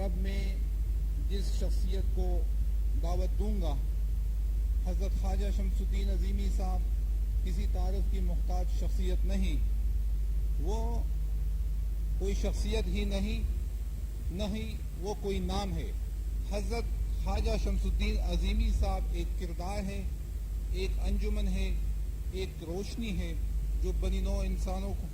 اب میں جس شخصیت کو دعوت دوں گا، حضرت خواجہ شمس الدین عظیمی صاحب کسی تعارف کی محتاج شخصیت نہیں، وہ کوئی شخصیت ہی نہیں وہ کوئی نام ہے۔ حضرت خواجہ شمس الدین عظیمی صاحب ایک کردار ہے، ایک انجمن ہے، ایک روشنی ہے جو بنی نوع انسانوں کو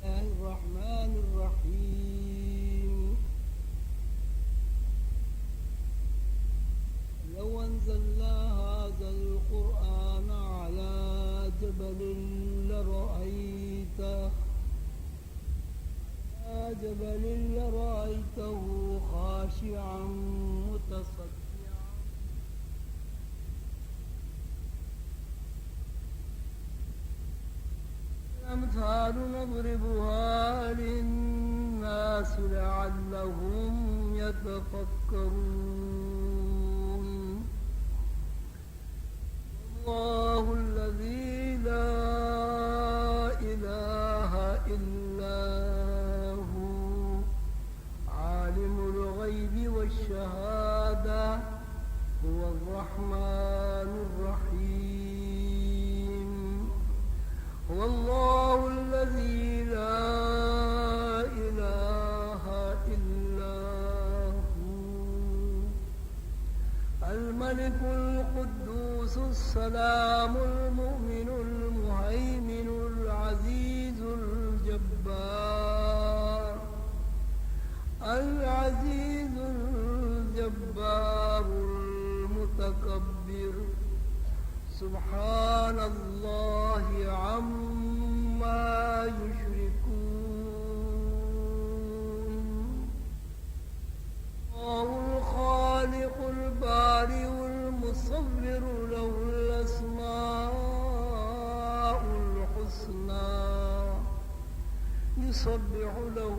الرحمن الرحیم لو انزلنا هذا القرآن على جبل لرأيته خاشعا متصدعا الأمثال نضربها للناس لعلهم يتفكرون الله الذي لا إله إلا هو عالم الغيب والشهادة هو الرحمن الرحيم هو الله الذي لا إله إلا هو الملك القدوس السلام المؤمن المهيمن العزيز الجبار المتكبر سبحان الله عما يشركون الله الخالق البارئ المصور له الأسماء الحسنى يسبح له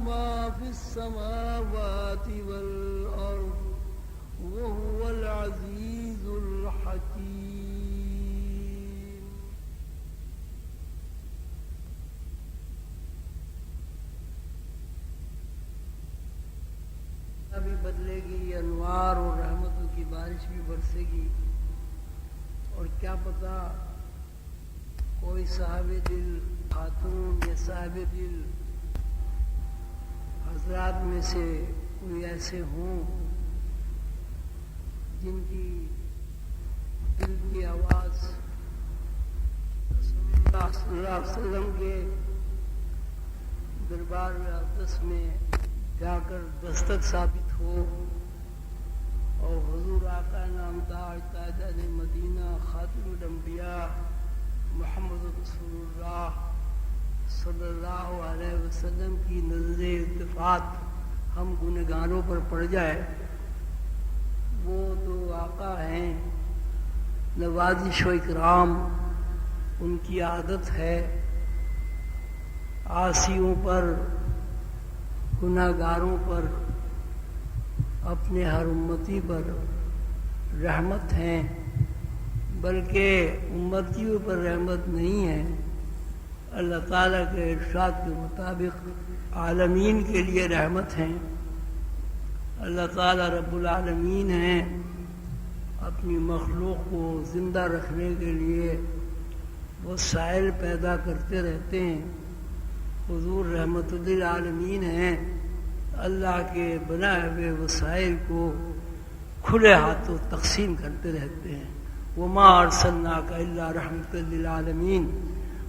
ما في السماوات والأرض وهو العزيز الحكيم بھی بدلے گی، انوار اور رحمتوں کی بارش بھی برسے گی، اور کیا پتا کوئی صاحب دل خاتون یا صاحب دل حضرات میں سے کوئی ایسے ہوں جن کی دل کی آواز رسول اللہ صلی اللہ علیہ وسلم کے دربار اقدس میں جا کر دستک ثابت ہو، اور حضور آقا نامدار تاجدار مدینہ خاتم الانبیاء محمد رسول اللہ صلی اللہ علیہ وسلم کی نظر التفات ہم گنہگاروں پر پڑ جائے۔ وہ تو آقا ہیں، نوازش و اکرام ان کی عادت ہے، عاصیوں پر گنہگاروں پر اپنے ہر امتی پر رحمت ہیں، بلکہ امتیوں پر رحمت نہیں ہے، اللہ تعالیٰ کے ارشاد کے مطابق عالمین کے لیے رحمت ہیں۔ اللہ تعالیٰ رب العالمین ہیں، اپنی مخلوق کو زندہ رکھنے کے لیے وسائل پیدا کرتے رہتے ہیں۔ حضور رحمت للعالمین ہیں، اللہ کے بنائے ہوئے وسائل کو کھلے ہاتھوں تقسیم کرتے رہتے ہیں۔ وما ارسلناک الا رحمت للعالمین۔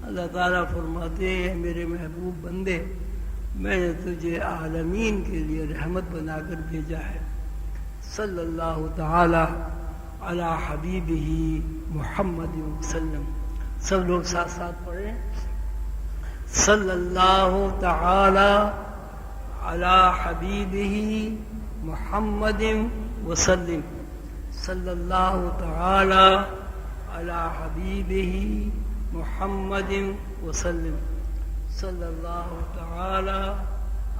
اللہ تعالیٰ فرماتے ہیں میرے محبوب بندے، میں نے تجھے عالمین کے لیے رحمت بنا کر بھیجا ہے۔ صلی اللہ تعالی علی حبیبہ محمد وسلم۔ سب لوگ ساتھ ساتھ پڑھیں، صلی اللہ تعالی علی حبیبہ محمد وسلم۔ صلی اللہ تعالی علی حبیبہ محمد وسلم۔ صلی اللہ تعالی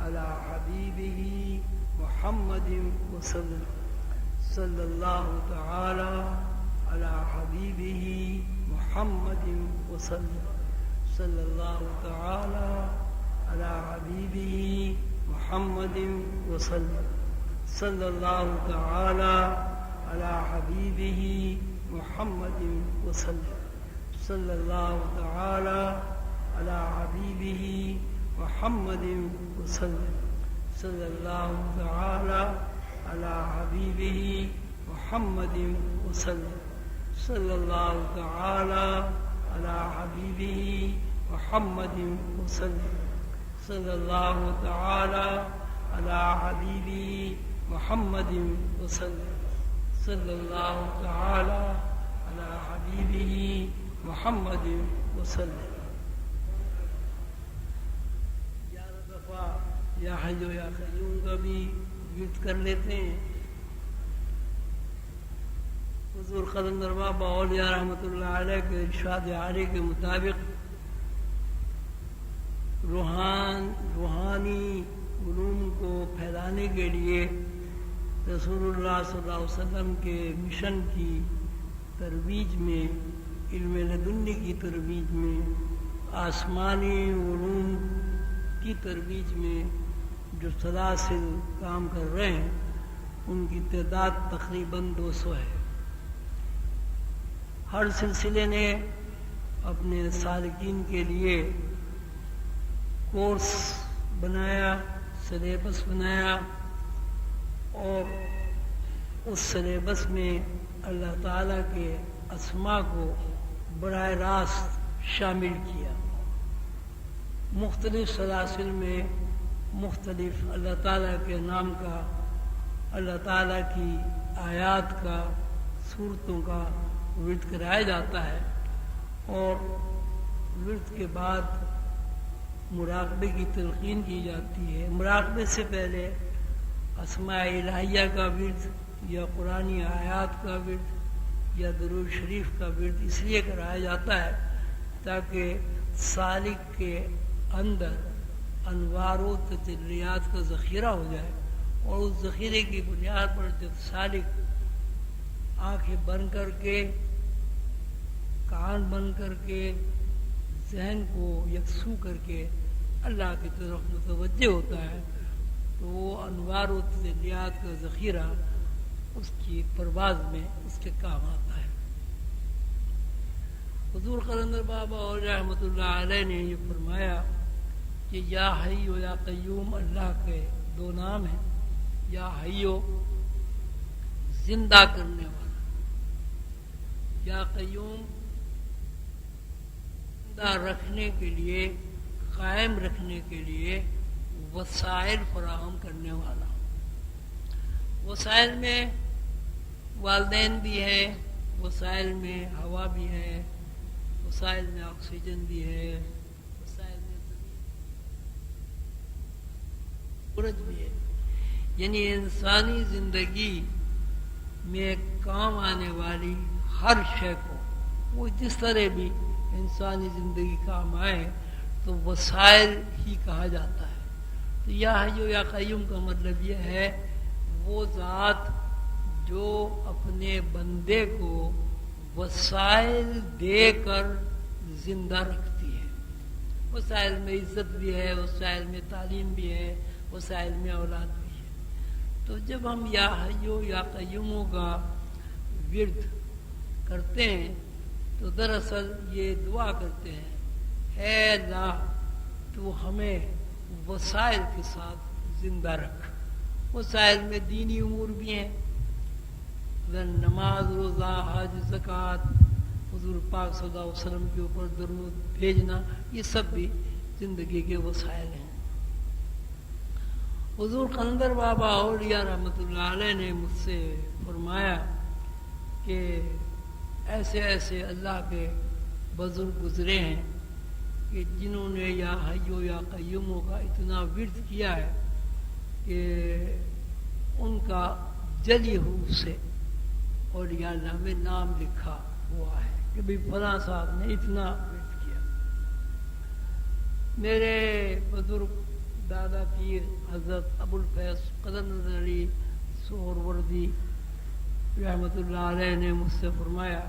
علی حبیبہ محمد وسلم۔ صلی اللہ تعالی علی حبیبہ محمد وسلم۔ صلی اللہ تعالی علی حبیبہ محمد وسلم صلی اللہ تعالی علی حبیبہ محمد وسلم صلی اللہ تعالی علی حبیبہ محمد وسلم صلی اللہ تعالی علی حبیبہ محمد وسلم صلی اللہ تعالی علی حبیبہ محمد وسلم صلی اللہ تعالی علی حبیبہ محمد وسلم صلی اللہ تعالی علی حبیبہ محمد وسلم. 11 دفعہ یا حی یا قیوم کا بھی ورد کر لیتے ہیں. حضور قلندر بابا اولیاء رحمۃ اللہ علیہ کے ارشاد عالی کے مطابق روحانی علوم کو پھیلانے کے لیے رسول اللہ صلی اللہ علیہ وسلم کے مشن کی ترویج میں، علم لدنی کی ترویج میں، آسمانی علوم کی ترویج میں جو سلاسل کام کر رہے ہیں ان کی تعداد تقریباً 200 ہے. ہر سلسلے نے اپنے سالکین کے لیے کورس بنایا، سلیبس بنایا، اور اس سلیبس میں اللہ تعالیٰ کے اسماء کو براہ راست شامل کیا. مختلف سلاسل میں مختلف اللہ تعالیٰ کے نام کا، اللہ تعالیٰ کی آیات کا، صورتوں کا ورد کرایا جاتا ہے، اور ورد کے بعد مراقبے کی تلقین کی جاتی ہے. مراقبے سے پہلے اسماء الہیہ کا ورد یا قرآنی آیات کا ورد یا درود شریف کا ورد اس لیے کرایا جاتا ہے تاکہ سالک کے اندر انوار و تجلیات کا ذخیرہ ہو جائے، اور اس ذخیرے کی بنیاد پر جب سالک آنکھیں بند کر کے، کان بند کر کے، ذہن کو یکسو کر کے اللہ کی طرف متوجہ ہوتا ہے تو وہ انوار و تجلیات کا ذخیرہ اس کی پرواز میں اس کے کام آتا ہے. حضور قلندر بابا اور رحمۃ اللہ علیہ نے یہ فرمایا کہ یا حی و یا قیوم اللہ کے 2 نام ہیں. یا حی زندہ کرنے والا، یا قیوم زندہ رکھنے کے لیے، قائم رکھنے کے لیے وسائل فراہم کرنے والا. وسائل میں والدین بھی ہیں، وسائل میں ہوا بھی ہے، وسائل میں آکسیجن بھی ہے، وسائل میں سورج بھی ہے. یعنی انسانی زندگی میں کام آنے والی ہر شے کو، وہ جس طرح بھی انسانی زندگی کام آئے تو وسائل ہی کہا جاتا ہے. تو یا حی یا قیوم کا مطلب یہ ہے وہ ذات جو اپنے بندے کو وسائل دے کر زندہ رکھتی ہے. وسائل میں عزت بھی ہے، وسائل میں تعلیم بھی ہے، وسائل میں اولاد بھی ہے. تو جب ہم یا حی یا قیوم کا ورد کرتے ہیں تو دراصل یہ دعا کرتے ہیں، اے اللہ تو ہمیں وسائل کے ساتھ زندہ رکھ. وسائل میں دینی امور بھی ہیں، نماز، روزہ، حج، زکوٰۃ، حضور پاک صلی اللہ علیہ وسلم کے اوپر درود بھیجنا، یہ سب بھی زندگی کے وسائل ہیں. حضور قلندر بابا اولیاء رحمۃ اللہ علیہ نے مجھ سے فرمایا کہ ایسے ایسے اللہ کے بزرگ گزرے ہیں کہ جنہوں نے یا حی یا قیوم کا اتنا ورد کیا ہے کہ ان کا جلی حروف سے اولیاء اللہ میں نام لکھا ہوا ہے کہ بھی فلاں صاحب نے اتنا ورد کیا. میرے بزرگ دادا پیر حضرت ابوالفیض قلندر علی سہروردی رحمۃ اللہ علیہ نے مجھ سے فرمایا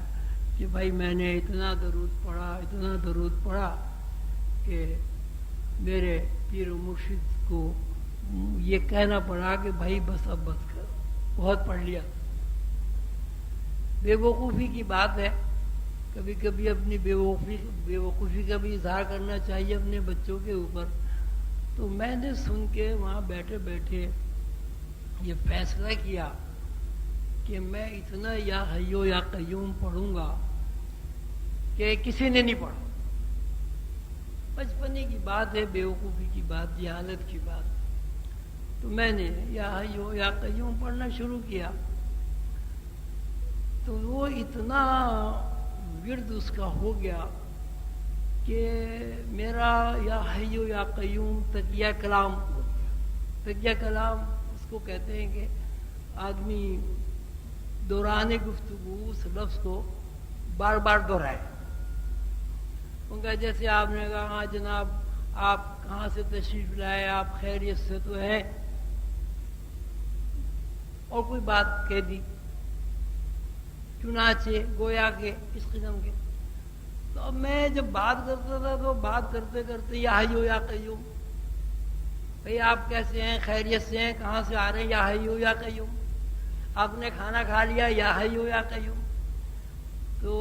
کہ بھائی میں نے اتنا درود پڑھا کہ میرے پیر و مرشد کو یہ کہنا پڑا کہ بھائی بس اب بس کر، بہت پڑھ لیا۔ بے وقوفی کی بات ہے، کبھی کبھی اپنی بے وقوفی کا بھی اظہار کرنا چاہیے اپنے بچوں کے اوپر۔ تو میں نے سن کے وہاں بیٹھے بیٹھے یہ فیصلہ کیا کہ میں اتنا یا حیو یا قیوم پڑھوں گا کہ کسی نے نہیں پڑھا۔ بچپنے کی بات ہے، بے وقوفی کی بات، جہالت کی بات۔ تو میں نے یا حیو یا قیوم پڑھنا شروع کیا، تو وہ اتنا ورد اس کا ہو گیا کہ میرا یا حیو یا قیوم تکیہ کلام ہو گیا۔ تکیہ کلام اس کو کہتے ہیں کہ آدمی دوران گفتگو اس لفظ کو بار بار دہرائے۔ ان کا جیسے آپ نے کہا ہاں جناب آپ کہاں سے تشریف لائے، آپ خیریت سے تو ہیں، اور کوئی بات کہہ دی، چنانچہ گویا کہ اس قسم کے۔ تو اب میں جب بات کرتا تھا تو بات کرتے کرتے یا حیو یا قیوم، بھئی آپ کیسے ہیں، خیریت سے ہیں، کہاں سے آ رہے ہیں، یا حیو یا قیوم، آپ نے کھانا کھا لیا، یا حیو یا قیوم۔ تو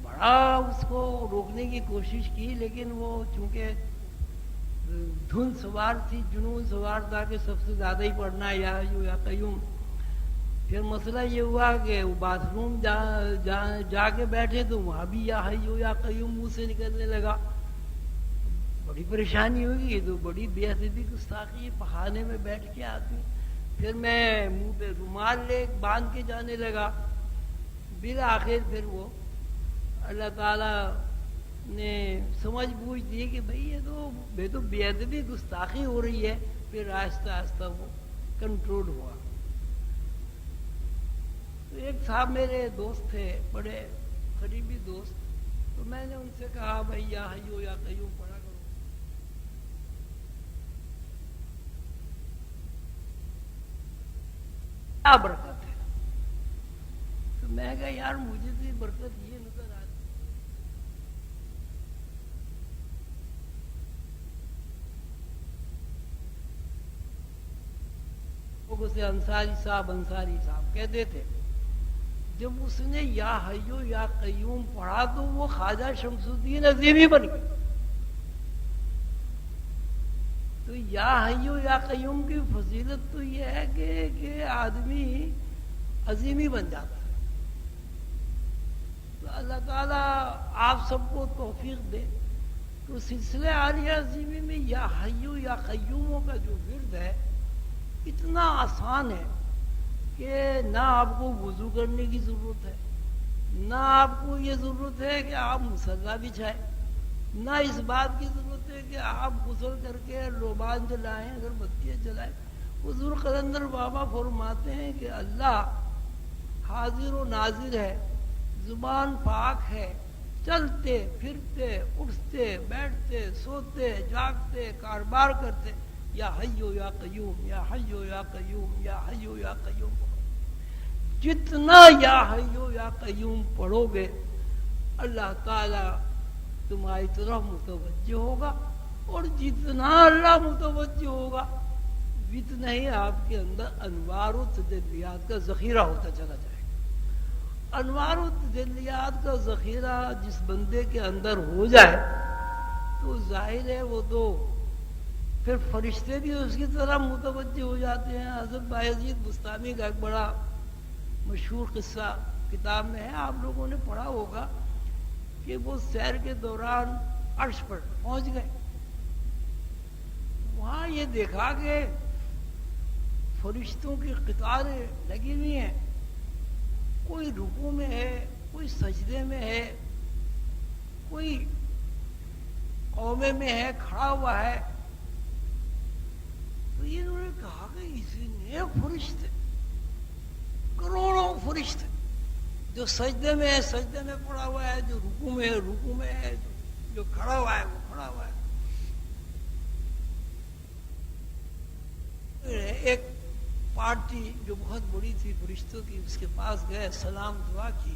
بڑا اس کو روکنے کی کوشش کی، لیکن وہ چونکہ دھن سوار تھی، جنون سوار تھا کہ سب سے زیادہ ہی پڑھنا ہے یا حیو یا قیوم۔ پھر مسئلہ یہ ہوا کہ وہ باتھ روم جا کے بیٹھے تو وہاں بھی یا حیو یا قیوم منہ سے نکلنے لگا۔ بڑی پریشانی ہوگی، تو بڑی بے ادبی گستاخی پخانے میں بیٹھ کے آدمی۔ پھر میں منہ پہ رومال لے باندھ کے جانے لگا۔ بالآخر پھر وہ اللہ تعالیٰ نے سمجھ بوجھ دی کہ بھئی یہ تو بے ادبی گستاخی ہو رہی ہے۔ پھر آہستہ آہستہ وہ کنٹرول ہوا۔ تو ایک صاحب میرے دوست تھے، بڑے قریبی دوست، تو میں نے ان سے کہا بھائی یا حیو یا قیوم پڑھا کرو۔ کیا برکت ہے؟ تو میں کہا یار مجھے تو یہ برکت یہ نظر آتی۔ اسے انصاری صاحب کہتے تھے، جب اس نے یا حیو یا قیوم پڑھا تو وہ خواجہ شمس الدین عظیمی بن گئی۔ تو یا حیو یا قیوم کی فضیلت تو یہ ہے کہ آدمی عظیمی بن جاتا ہے۔ تو اللہ تعالیٰ آپ سب کو توفیق دے۔ تو سلسلہ عالیہ عظیمی میں یا حیو یا قیوموں کا جو ورد ہے اتنا آسان ہے کہ نہ آپ کو وضو کرنے کی ضرورت ہے، نہ آپ کو یہ ضرورت ہے کہ آپ مصلی بچھائیں، نہ اس بات کی ضرورت ہے کہ آپ غسل کر کے روبان جلائیں، اگر بتیاں جلائیں۔ حضور قلندر بابا فرماتے ہیں کہ اللہ حاضر و ناظر ہے، زبان پاک ہے، چلتے پھرتے اٹھتے بیٹھتے سوتے جاگتے کاروبار کرتے یا حیو یا قیوم یا حیو یا قیوم یا حیو یا قیوم پڑھو۔ جتنا یا حیو یا قیوم پڑھو گے اللہ تعالیٰ تمہاری طرف متوجہ ہوگا، اور جتنا اللہ متوجہ ہوگا اتنا ہی آپ کے اندر انوار و تجلیات کا ذخیرہ ہوتا چلا جائے گا۔ انوار و تجلیات کا ذخیرہ جس بندے کے اندر ہو جائے تو ظاہر ہے وہ تو پھر فرشتے بھی اس کی طرح متوجہ ہو جاتے ہیں۔ حضرت بایزید بستامی کا ایک بڑا مشہور قصہ کتاب میں ہے، آپ لوگوں نے پڑھا ہوگا کہ وہ سیر کے دوران عرش پر پہنچ گئے۔ وہاں یہ دیکھا کہ فرشتوں کی قطاریں لگی ہوئی ہیں، کوئی رکوع میں ہے، کوئی سجدے میں ہے، کوئی قومے میں ہے، کھڑا ہوا ہے۔ تو انہوں نے کہا کہ اسی نے فرشتے، کروڑوں فرشتے، جو سجدے میں ہے سجدے میں پڑا ہوا ہے، جو رکوع میں ہے رکوع میں ہے، جو کھڑا ہوا ہے وہ کھڑا ہوا ہے۔ ایک پارٹی جو بہت بڑی تھی فرشتوں کی، اس کے پاس گئے، سلام دعا کی۔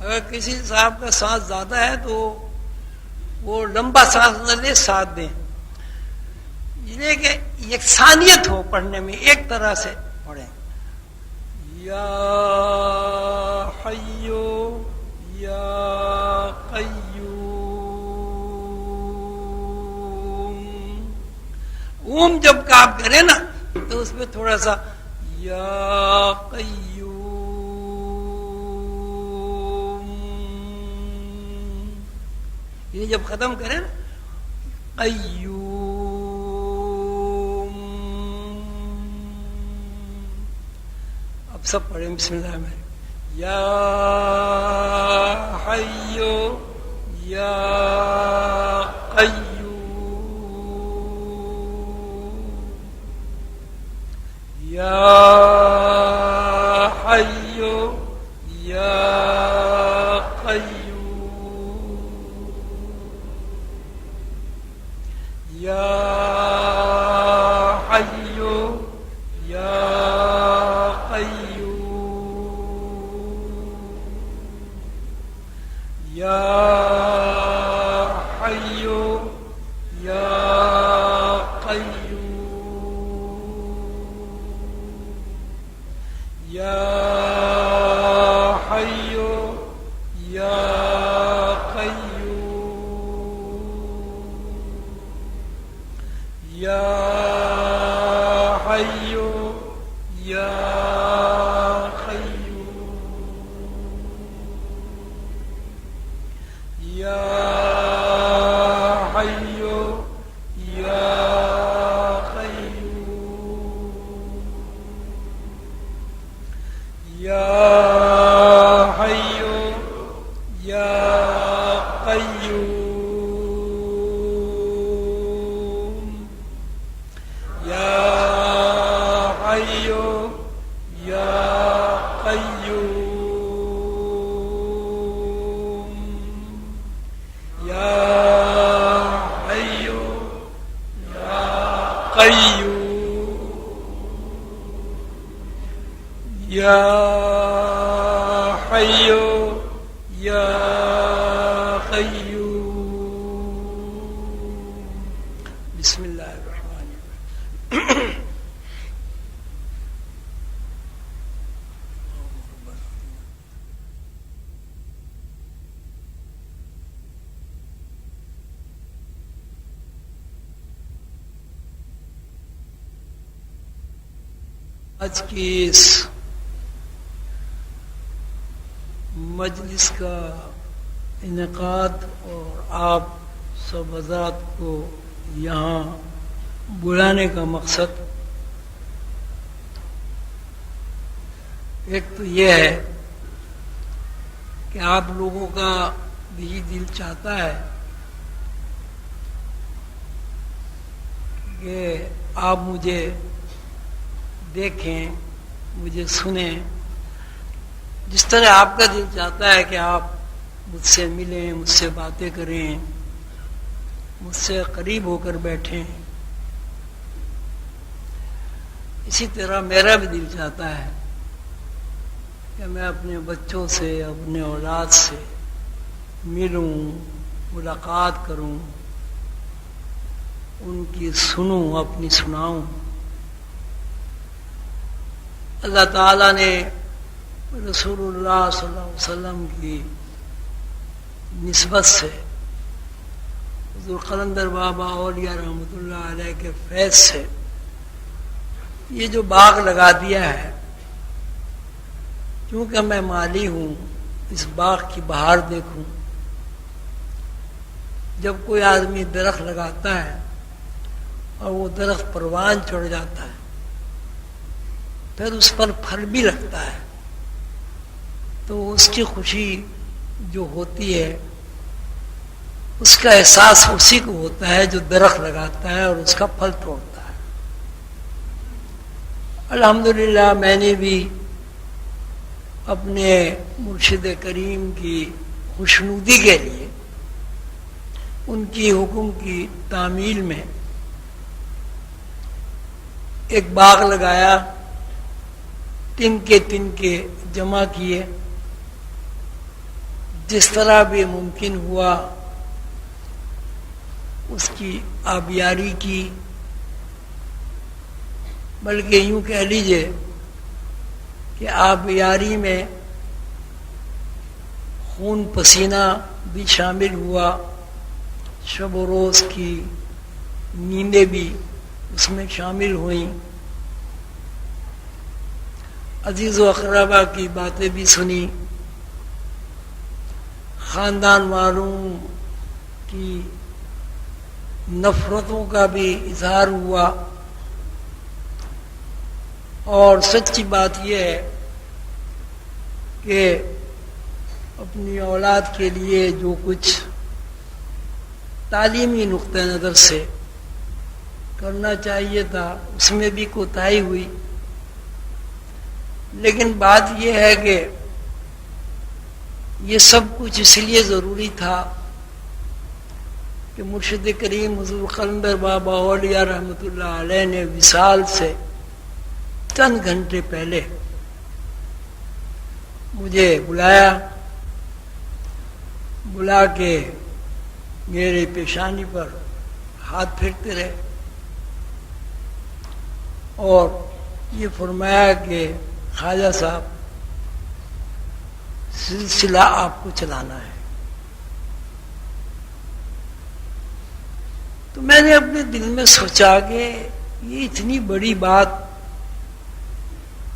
اگر کسی صاحب کا سانس زیادہ ہے تو وہ لمبا سانس نہ لے، ساتھ دیں، یہ کہ یکسانیت ہو پڑھنے میں، ایک طرح سے پڑھیں. یا حیو یا قیوم. اوم جب کاف کرے نا تو اس میں تھوڑا سا یا قیوم، یہ جب ختم کرے نا قیوم. اب سب پڑھیں بسم اللہ الرحمن الرحیم. یا حیو یا قیوم یا حیو یا قیوم یا حیو یا قیوم یا حیو یا قیوم یا حیو یا قیوم یا حیو یا قیوم یا حیو یا قیوم یا حیو یا قیوم یا حیو یا قیوم یا حیو یا قیوم یا حیو یا قیوم. بسم اللہ الرحمن الرحیم. آج کی اس مجلس کا انعقاد اور آپ سب حضرات کو یہاں بلانے کا مقصد ایک تو یہ ہے کہ آپ لوگوں کا بھی دل چاہتا ہے کہ آپ مجھے دیکھیں، مجھے سنیں، جس طرح آپ کا دل چاہتا ہے کہ آپ مجھ سے ملیں، مجھ سے باتیں کریں، مجھ سے قریب ہو کر بیٹھیں. اسی طرح میرا بھی دل چاہتا ہے کہ میں اپنے بچوں سے، اپنے اولاد سے ملوں، ملاقات کروں، ان کی سنوں، اپنی سناؤں. اللہ تعالیٰ نے رسول اللہ صلی اللہ علیہ وسلم کی نسبت سے، حضور قلندر بابا اولیاء رحمۃ اللہ علیہ کے فیض سے یہ جو باغ لگا دیا ہے، کیونکہ میں مالی ہوں، اس باغ کی بہار دیکھوں. جب کوئی آدمی درخت لگاتا ہے اور وہ درخت پروان چڑھ جاتا ہے، پھر اس پر پھل بھی لگتا ہے، تو اس کی خوشی جو ہوتی ہے اس کا احساس اسی کو ہوتا ہے جو درخت لگاتا ہے اور اس کا پھل توڑتا ہے. الحمدللہ میں نے بھی اپنے مرشد کریم کی خوشنودی کے لیے ان کی حکم کی تعمیل میں ایک باغ لگایا، تن کے جمع کیے جس طرح بھی ممکن ہوا اس کی آبیاری کی، بلکہ یوں کہہ لیجئے کہ آبیاری میں خون پسینہ بھی شامل ہوا، شب و روز کی نیندیں بھی اس میں شامل ہوئیں، عزیز و اقربا کی باتیں بھی سنی، خاندان والوں کی نفرتوں کا بھی اظہار ہوا، اور سچی بات یہ ہے کہ اپنی اولاد کے لیے جو کچھ تعلیمی نقطہ نظر سے کرنا چاہیے تھا اس میں بھی کوتاہی ہوئی، لیکن بات یہ ہے کہ یہ سب کچھ اس لیے ضروری تھا کہ مرشد کریم حضور قلندر بابا اولیاء رحمۃ اللہ علیہ نے وصال سے چند گھنٹے پہلے مجھے بلا کے میرے پیشانی پر ہاتھ پھیرتے رہے اور یہ فرمایا کہ خواجہ صاحب سلسلہ آپ کو چلانا ہے۔ تو میں نے اپنے دل میں سوچا کہ یہ اتنی بڑی بات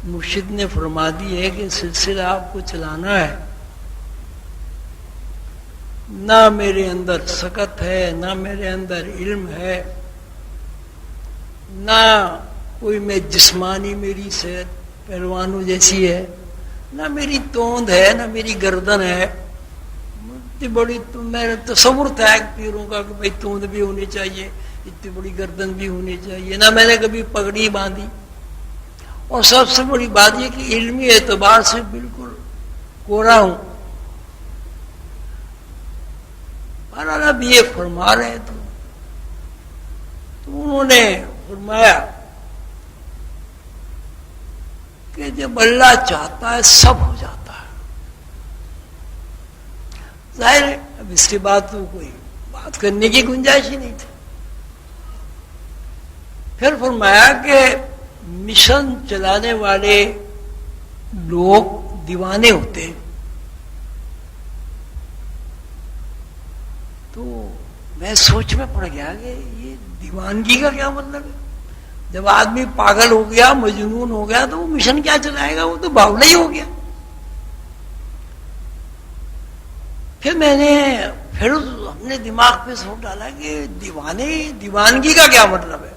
مرشد نے فرما دی ہے کہ سلسلہ آپ کو چلانا ہے، نہ میرے اندر سکت ہے، نہ میرے اندر علم ہے، نہ کوئی میں جسمانی میری صحت پہلوانوں جیسی ہے، نہ میری توند ہے، نہ میری گردن ہے، اتنی بڑی میرا تصور تھا پیروں کا کہ بھائی توند بھی ہونی چاہیے، اتنی بڑی گردن بھی ہونی چاہیے، نہ میں نے کبھی پگڑی باندھی، اور سب سے بڑی بات یہ کہ علمی اعتبار سے بالکل کوڑا ہوں۔ بہرحال اب یہ فرما رہے تو انہوں نے فرمایا کہ جب اللہ چاہتا ہے سب ہو جاتا ہے۔ ظاہر ہے اب اس کے بعد تو کوئی بات کرنے کی گنجائش ہی نہیں تھی۔ پھر فرمایا کہ مشن چلانے والے لوگ دیوانے ہوتے ہیں، تو میں سوچ میں پڑ گیا کہ یہ دیوانگی کا کیا مطلب ہے؟ جب آدمی پاگل ہو گیا، مجنون ہو گیا، تو وہ مشن کیا چلائے گا؟ وہ تو باولا ہی ہو گیا۔ پھر میں نے اپنے دماغ پہ سوچ ڈالا کہ دیوانگی کا کیا مطلب ہے؟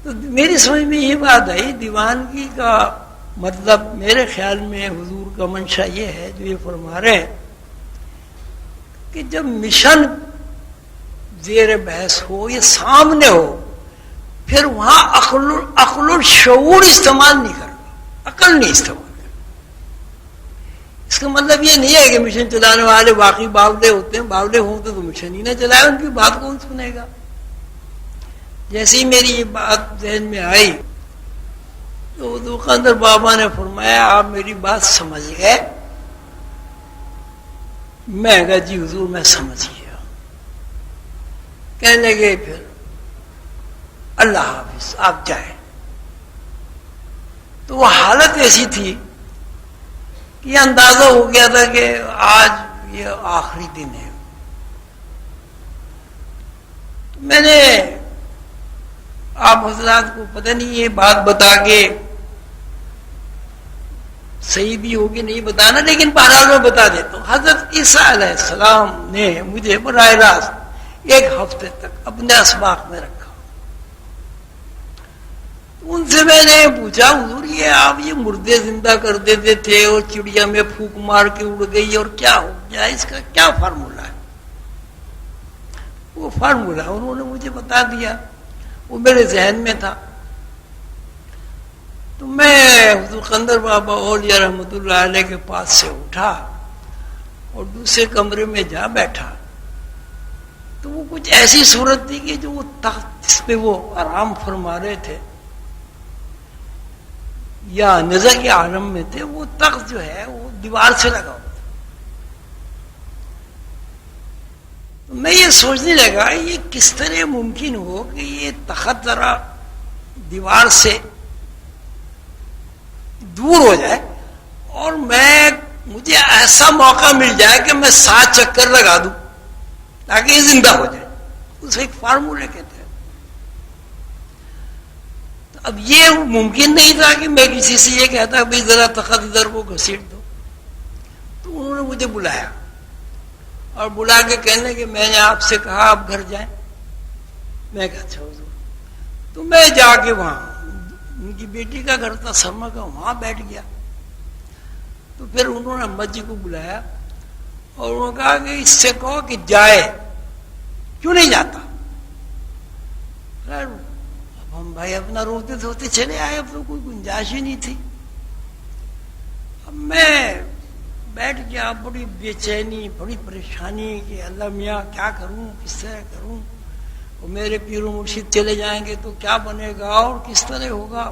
تو میری سمجھ میں یہ بات آئی، دیوانگی کا مطلب میرے خیال میں حضور کا منشا یہ ہے جو یہ فرما رہے ہیں کہ جب مشن زیر بحث ہو، یہ سامنے ہو، پھر وہاں عقل الشعور استعمال نہیں کرنا، عقل نہیں استعمال کرنا۔ اس کا مطلب یہ نہیں ہے کہ مشن چلانے والے واقعی باولے ہوتے ہیں، باولے ہوں تو مشن ہی نہ چلائے، ان کی بات کون سنے گا؟ جیسے ہی میری یہ بات ذہن میں آئی تو حضور قلندر بابا نے فرمایا آپ میری بات سمجھ گئے؟ میں کہا جی حضور میں سمجھ گیا۔ کہنے لگے پھر اللہ حافظ آپ جائیں۔ تو وہ حالت ایسی تھی کہ یہ اندازہ ہو گیا تھا کہ آج یہ آخری دن ہے۔ میں نے آپ حضرات کو پتہ نہیں یہ بات بتا کے صحیح بھی ہوگی نہیں بتانا، لیکن بہرحال میں بتا دیتا ہوں۔ حضرت عیسیٰ علیہ السلام نے مجھے براہ راست 1 ہفتے تک اپنے اسباق میں رکھا۔ ان سے میں نے پوچھا حضور یہ آپ یہ مردے زندہ کر دیتے تھے اور چڑیا میں پھونک مار کے اڑ گئی، اور کیا ہو گیا، اس کا کیا فارمولہ ہے؟ وہ فارمولہ انہوں نے مجھے بتا دیا، وہ میرے ذہن میں تھا۔ تو میں حضور قلندر بابا اولیاء رحمۃ اللہ علیہ کے پاس سے اٹھا اور دوسرے کمرے میں جا بیٹھا، تو وہ کچھ ایسی صورت تھی کہ جو وہ تخت جس پہ وہ آرام فرما رہے تھے یا نظر کے عالم میں تھے، وہ تخت جو ہے وہ دیوار سے لگا ہوا تھا. تو میں یہ سوچنے لگا یہ کس طرح ممکن ہو کہ یہ تخت ذرا دیوار سے دور ہو جائے اور مجھے ایسا موقع مل جائے کہ میں 7 چکر لگا دوں تاکہ یہ زندہ ہو جائے. اسے ایک فارمولہ کہتے ہیں. تو اب یہ ممکن نہیں تھا کہ میں کسی سے یہ کہتا بھائی ذرا تخت ادھر کو گھسیٹ دو. تو انہوں نے مجھے بلایا اور بلا کے کہنے کہ میں نے آپ سے کہا آپ گھر جائیں. میں کہا اچھا حضور. تو میں جا کے وہاں ان کی بیٹی کا گھر تھا سرما کا، وہاں بیٹھ گیا. تو پھر انہوں نے امت جی کو بلایا اور انہوں نے کہا کہ اس سے کہو کہ جائے. کیوں نہیں جاتا؟ خیر اب ہم بھائی اپنا روتے دھوتے چلے آئے، اب تو کوئی گنجائش ہی نہیں تھی. اب میں بیٹھ گیا، بڑی بے چینی، بڑی پریشانی کہ اللہ میاں کیا کروں، کس طرح کروں، اور میرے پیر و مرشد چلے جائیں گے تو کیا بنے گا اور کس طرح ہوگا.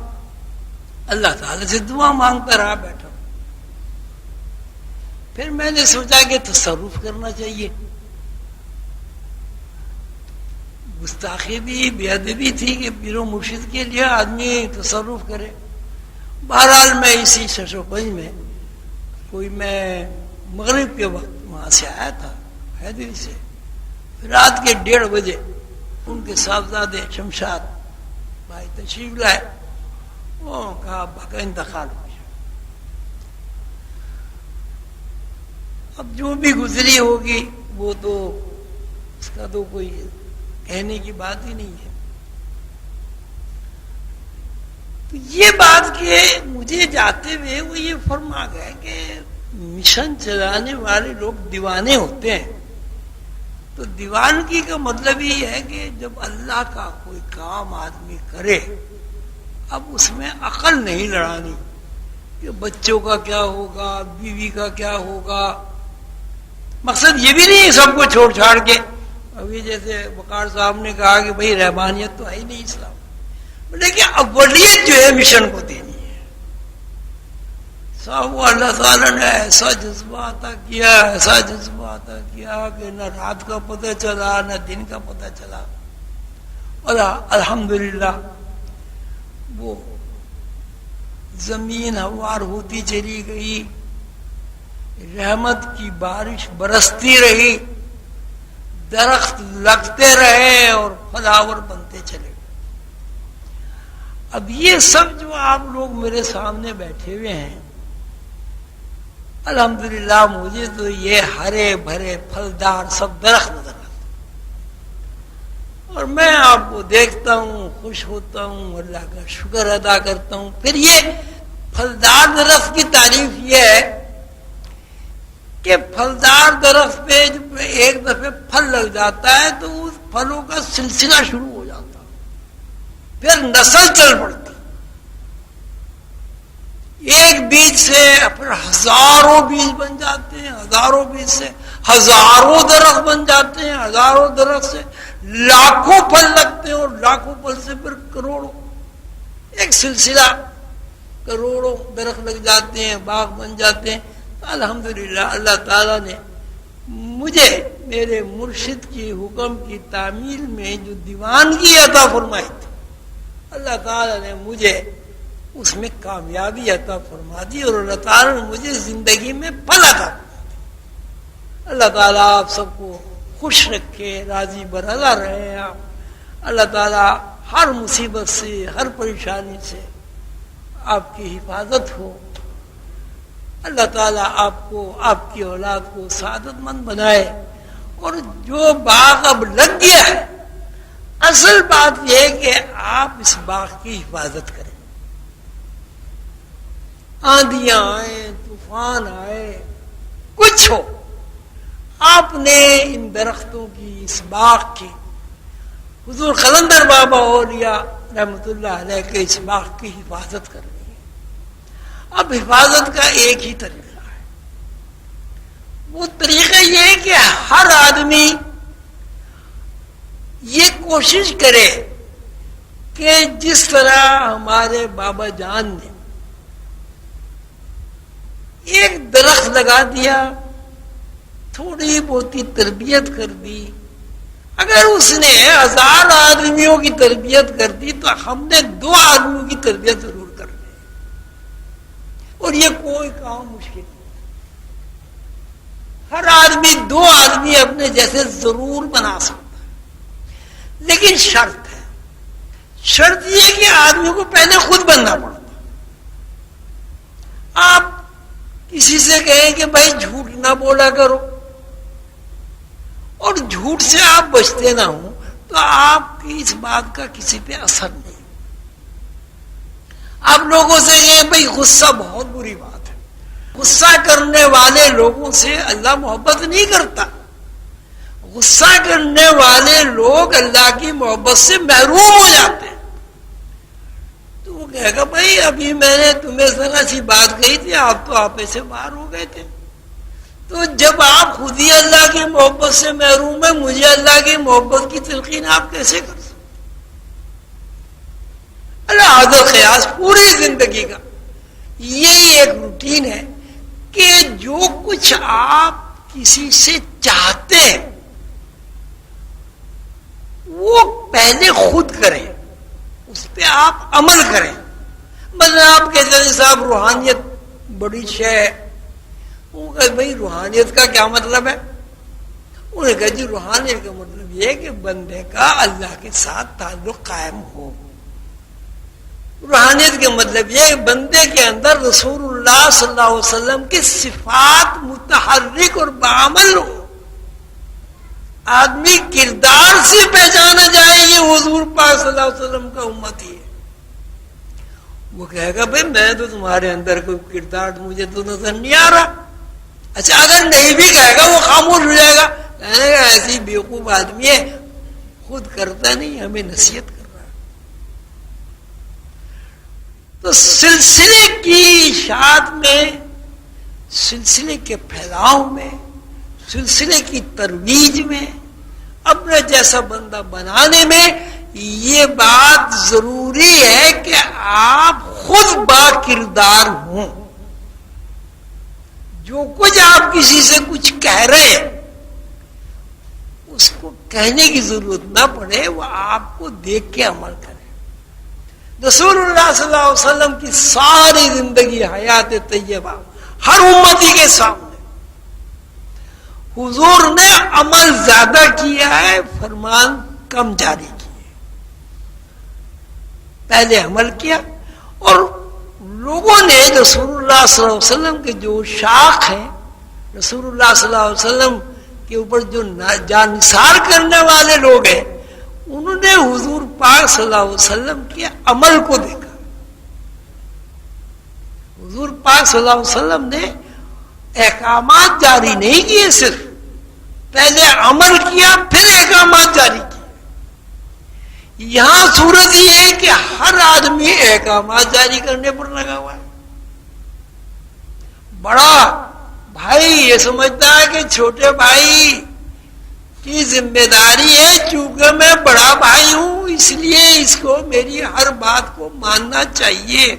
اللہ تعالیٰ سے دعا مانگتا رہا بیٹھا. پھر میں نے سوچا کہ تصرف کرنا چاہیے. گستاخی بھی، بے ادبی تھی کہ پیر و مرشد کے لیے آدمی تصرف کرے. بہرحال میں اسی 605 میں میں مغرب کے وقت وہاں سے آیا تھا حیدری سے. رات کے 1:30 بجے ان کے صاحبزادے شمشاد بھائی تشریف لائے. وہ کہا ابا کا انتقال ہو گیا. اب جو بھی گزری ہوگی وہ تو اس کا تو کوئی کہنے کی بات ہی نہیں ہے. تو یہ بات کہ مجھے جاتے ہوئے وہ یہ فرما گئے کہ مشن چلانے والے لوگ دیوانے ہوتے ہیں. تو دیوانگی کا مطلب یہ ہے کہ جب اللہ کا کوئی کام آدمی کرے اب اس میں عقل نہیں لڑانی کہ بچوں کا کیا ہوگا، بیوی کا کیا ہوگا. مقصد یہ بھی نہیں سب کو چھوڑ چھاڑ کے. ابھی جیسے وقار صاحب نے کہا کہ بھائی رحمانیت تو ہے ہی نہیں اسلام، لیکن اولیت جو ہے مشن کو دینی ہے. صاحب اللہ تعالیٰ نے ایسا جذبہ عطا کیا، ایسا جذبہ عطا کیا کہ نہ رات کا پتہ چلا نہ دن کا پتہ چلا. اور الحمدللہ وہ زمین ہموار ہوتی چلی گئی، رحمت کی بارش برستی رہی، درخت لگتے رہے اور پھلاور بنتے چلے. اب یہ سب جو آپ لوگ میرے سامنے بیٹھے ہوئے ہیں، الحمدللہ مجھے تو یہ ہرے بھرے پھلدار سب درخت نظر آتے اور میں آپ کو دیکھتا ہوں، خوش ہوتا ہوں، اللہ کا شکر ادا کرتا ہوں. پھر یہ پھلدار درخت کی تعریف یہ ہے کہ پھلدار درخت پہ جب ایک دفعہ پھل لگ جاتا ہے تو اس پھلوں کا سلسلہ شروع ہو جاتا، پھر نسل چل پڑتی. ایک بیج سے پھر ہزاروں بیج بن جاتے ہیں، ہزاروں بیج سے ہزاروں درخت بن جاتے ہیں، ہزاروں درخت سے لاکھوں پھل لگتے ہیں اور لاکھوں پھل سے پھر کروڑوں. ایک سلسلہ، کروڑوں درخت لگ جاتے ہیں، باغ بن جاتے ہیں. الحمدللہ اللہ تعالیٰ نے مجھے میرے مرشد کی حکم کی تعمیل میں جو دیوانگی عطا فرمائی تھی، اللہ تعالیٰ نے مجھے اس میں کامیابی عطا فرما دی اور اللہ تعالیٰ نے مجھے زندگی میں پھل عطا فرما دی. اللہ تعالیٰ آپ سب کو خوش رکھے، راضی برضا رہے. آپ اللہ تعالیٰ ہر مصیبت سے، ہر پریشانی سے آپ کی حفاظت ہو. اللہ تعالیٰ آپ کو، آپ کی اولاد کو سعادت مند بنائے. اور جو باغ اب لگ گیا ہے، اصل بات یہ ہے کہ آپ اس باغ کی حفاظت کریں. آندھیاں آئیں، طوفان آئے، کچھ ہو، آپ نے ان درختوں کی، اس باغ کی، حضور قلندر بابا اولیاء رحمت اللہ علیہ کے اس باغ کی حفاظت کرنی ہے. اب حفاظت کا ایک ہی طریقہ ہے، وہ طریقہ یہ ہے کہ ہر آدمی یہ کوشش کرے کہ جس طرح ہمارے بابا جان نے ایک درخت لگا دیا، تھوڑی بہت تربیت کر دی، اگر اس نے 1000 آدمیوں کی تربیت کر دی تو ہم نے 2 آدمیوں کی تربیت ضرور کر دی، اور یہ کوئی کام مشکل نہیں۔ ہر آدمی 2 آدمی اپنے جیسے ضرور بنا سکتا ہے، لیکن شرط ہے، شرط یہ کہ آدمی کو پہلے خود بننا پڑتا۔ آپ کسی سے کہیں کہ بھائی جھوٹ نہ بولا کرو، اور جھوٹ سے آپ بچتے نہ ہوں، تو آپ کی اس بات کا کسی پہ اثر نہیں۔ آپ لوگوں سے یہ بھائی غصہ بہت بری بات ہے، غصہ کرنے والے لوگوں سے اللہ محبت نہیں کرتا، غصہ کرنے والے لوگ اللہ کی محبت سے محروم ہو جاتے ہیں۔ تو وہ کہے گا بھائی ابھی میں نے تمہیں ذرا سی بات کہی تھی، آپ تو آپے سے باہر ہو گئے تھے۔ تو جب آپ خود ہی اللہ کی محبت سے محروم ہیں، مجھے اللہ کی محبت کی تلقین آپ کیسے کر سکتے؟ اللہ قیاس پوری زندگی کا یہی ایک روٹین ہے کہ جو کچھ آپ کسی سے چاہتے ہیں وہ پہلے خود کریں، اس پہ آپ عمل کریں۔ مطلب آپ کہتے ہیں صاحب روحانیت بڑی شے ہے، وہ کہا بھائی روحانیت کا کیا مطلب ہے؟ انہوں نے کہا جی روحانیت کا مطلب یہ ہے کہ بندے کا اللہ کے ساتھ تعلق قائم ہو۔ روحانیت کا مطلب یہ ہے بندے کے اندر رسول اللہ صلی اللہ علیہ وسلم کی صفات متحرک اور بعمل ہو، آدمی کردار سے پہچانا جائے یہ حضور پاک صلی اللہ علیہ وسلم کا امتی ہے۔ وہ کہے گا بھائی میں تو تمہارے اندر کوئی کردار مجھے تو نظر نہیں آ رہا۔ اچھا اگر نہیں بھی کہے گا وہ خاموش ہو جائے گا، کہے گا ایسی بیوقوف آدمی ہے، خود کرتا نہیں ہمیں نصیحت کر رہا ہے۔ تو سلسلے کی اشاعت میں، سلسلے کے پھیلاؤ میں، سلسلے کی ترویج میں، اپنا جیسا بندہ بنانے میں یہ بات ضروری ہے کہ آپ خود با کردار ہوں۔ جو کچھ آپ کسی سے کچھ کہہ رہے ہیں اس کو کہنے کی ضرورت نہ پڑے، وہ آپ کو دیکھ کے عمل کرے۔ رسول اللہ صلی اللہ علیہ وسلم کی ساری زندگی حیات طیبہ ہر امتی کے سامنے حضور نے عمل زیادہ کیا ہے، فرمان کم جاری کیے۔ پہلے عمل کیا، اور لوگوں نے رسول اللہ صلی اللہ علیہ وسلم کے جو شاخ ہیں، رسول اللہ صلی اللہ علیہ وسلم کے اوپر جو جانثار کرنے والے لوگ ہیں، انہوں نے حضور پاک صلی اللہ علیہ وسلم کے عمل کو دیکھا۔ حضور پاک صلی اللہ علیہ وسلم نے احکامات جاری نہیں کیے، صرف پہلے عمل کیا پھر احکامات جاری کیے۔ یہاں صورت یہ ہے کہ ہر آدمی احکامات جاری کرنے پر لگا ہوا ہے۔ بڑا بھائی یہ سمجھتا ہے کہ چھوٹے بھائی کی ذمہ داری ہے، چونکہ میں بڑا بھائی ہوں اس لیے اس کو میری ہر بات کو ماننا چاہیے۔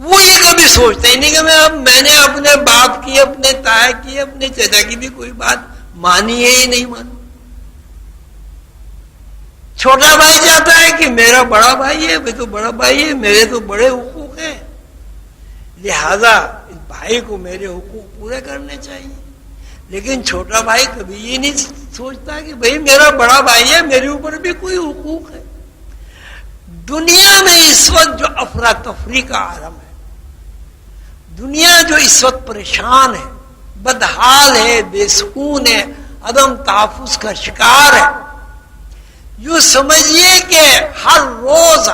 وہ یہ کبھی سوچتا ہی نہیں کہ میں نے اپنے باپ کی، اپنے تایا کی، اپنے چچا کی بھی کوئی بات مانی ہے یا نہیں مانی۔ چھوٹا بھائی چاہتا ہے کہ میرا بڑا بھائی ہے، میں تو بڑا بھائی ہے، میرے تو بڑے حقوق ہیں، لہذا اس بھائی کو میرے حقوق پورے کرنے چاہیے۔ لیکن چھوٹا بھائی کبھی یہ نہیں سوچتا کہ بھائی میرا بڑا بھائی ہے، میرے اوپر بھی کوئی حقوق ہے۔ دنیا میں اس وقت جو افراتفری کا عالم ہے، دنیا جو اس وقت پریشان ہے، بدحال ہے، بے سکون ہے، عدم تحفظ کا شکار ہے، یوں سمجھیے کہ ہر روز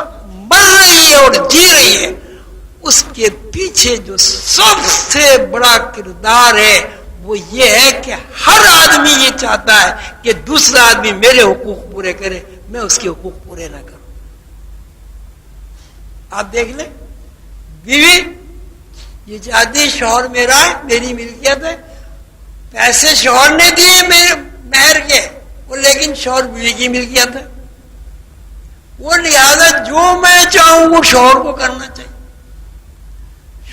مر رہی ہے اور جی رہی ہے، اس کے پیچھے جو سب سے بڑا کردار ہے وہ یہ ہے کہ ہر آدمی یہ چاہتا ہے کہ دوسرا آدمی میرے حقوق پورے کرے، میں اس کے حقوق پورے نہ کروں۔ آپ دیکھ لیں، بیوی یہ چاہتی شوہر میرا ہے، میری ملکیت ہے، پیسے شوہر نے دیے میرے مہر کے، وہ لیکن شوہر بیوی کی ملکیت ہے، وہ لہذا جو میں چاہوں وہ شوہر کو کرنا چاہیے۔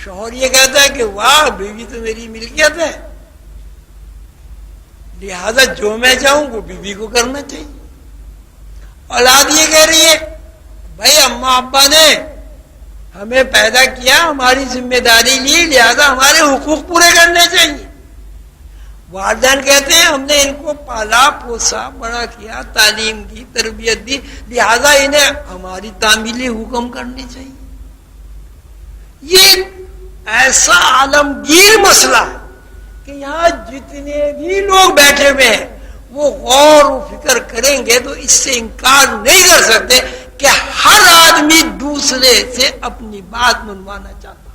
شوہر یہ کہتا ہے کہ واہ بیوی تو میری ملکیت ہے، لہذا جو میں چاہوں وہ بیوی کو کرنا چاہیے. اولاد یہ کہہ رہی ہے بھائی اماں ابا نے ہمیں پیدا کیا، ہماری ذمہ داری لی، لہذا ہمارے حقوق پورے کرنے چاہیے. والدین کہتے ہیں ہم نے ان کو پالا پوسا بڑا کیا، تعلیم کی، تربیت دی، لہذا انہیں ہماری تعمیلی حکم کرنی چاہیے. یہ ایسا عالمگیر مسئلہ ہے کہ یہاں جتنے بھی لوگ بیٹھے ہوئے ہیں وہ غور و فکر کریں گے تو اس سے انکار نہیں کر سکتے کہ ہر آدمی دوسرے سے اپنی بات منوانا چاہتا،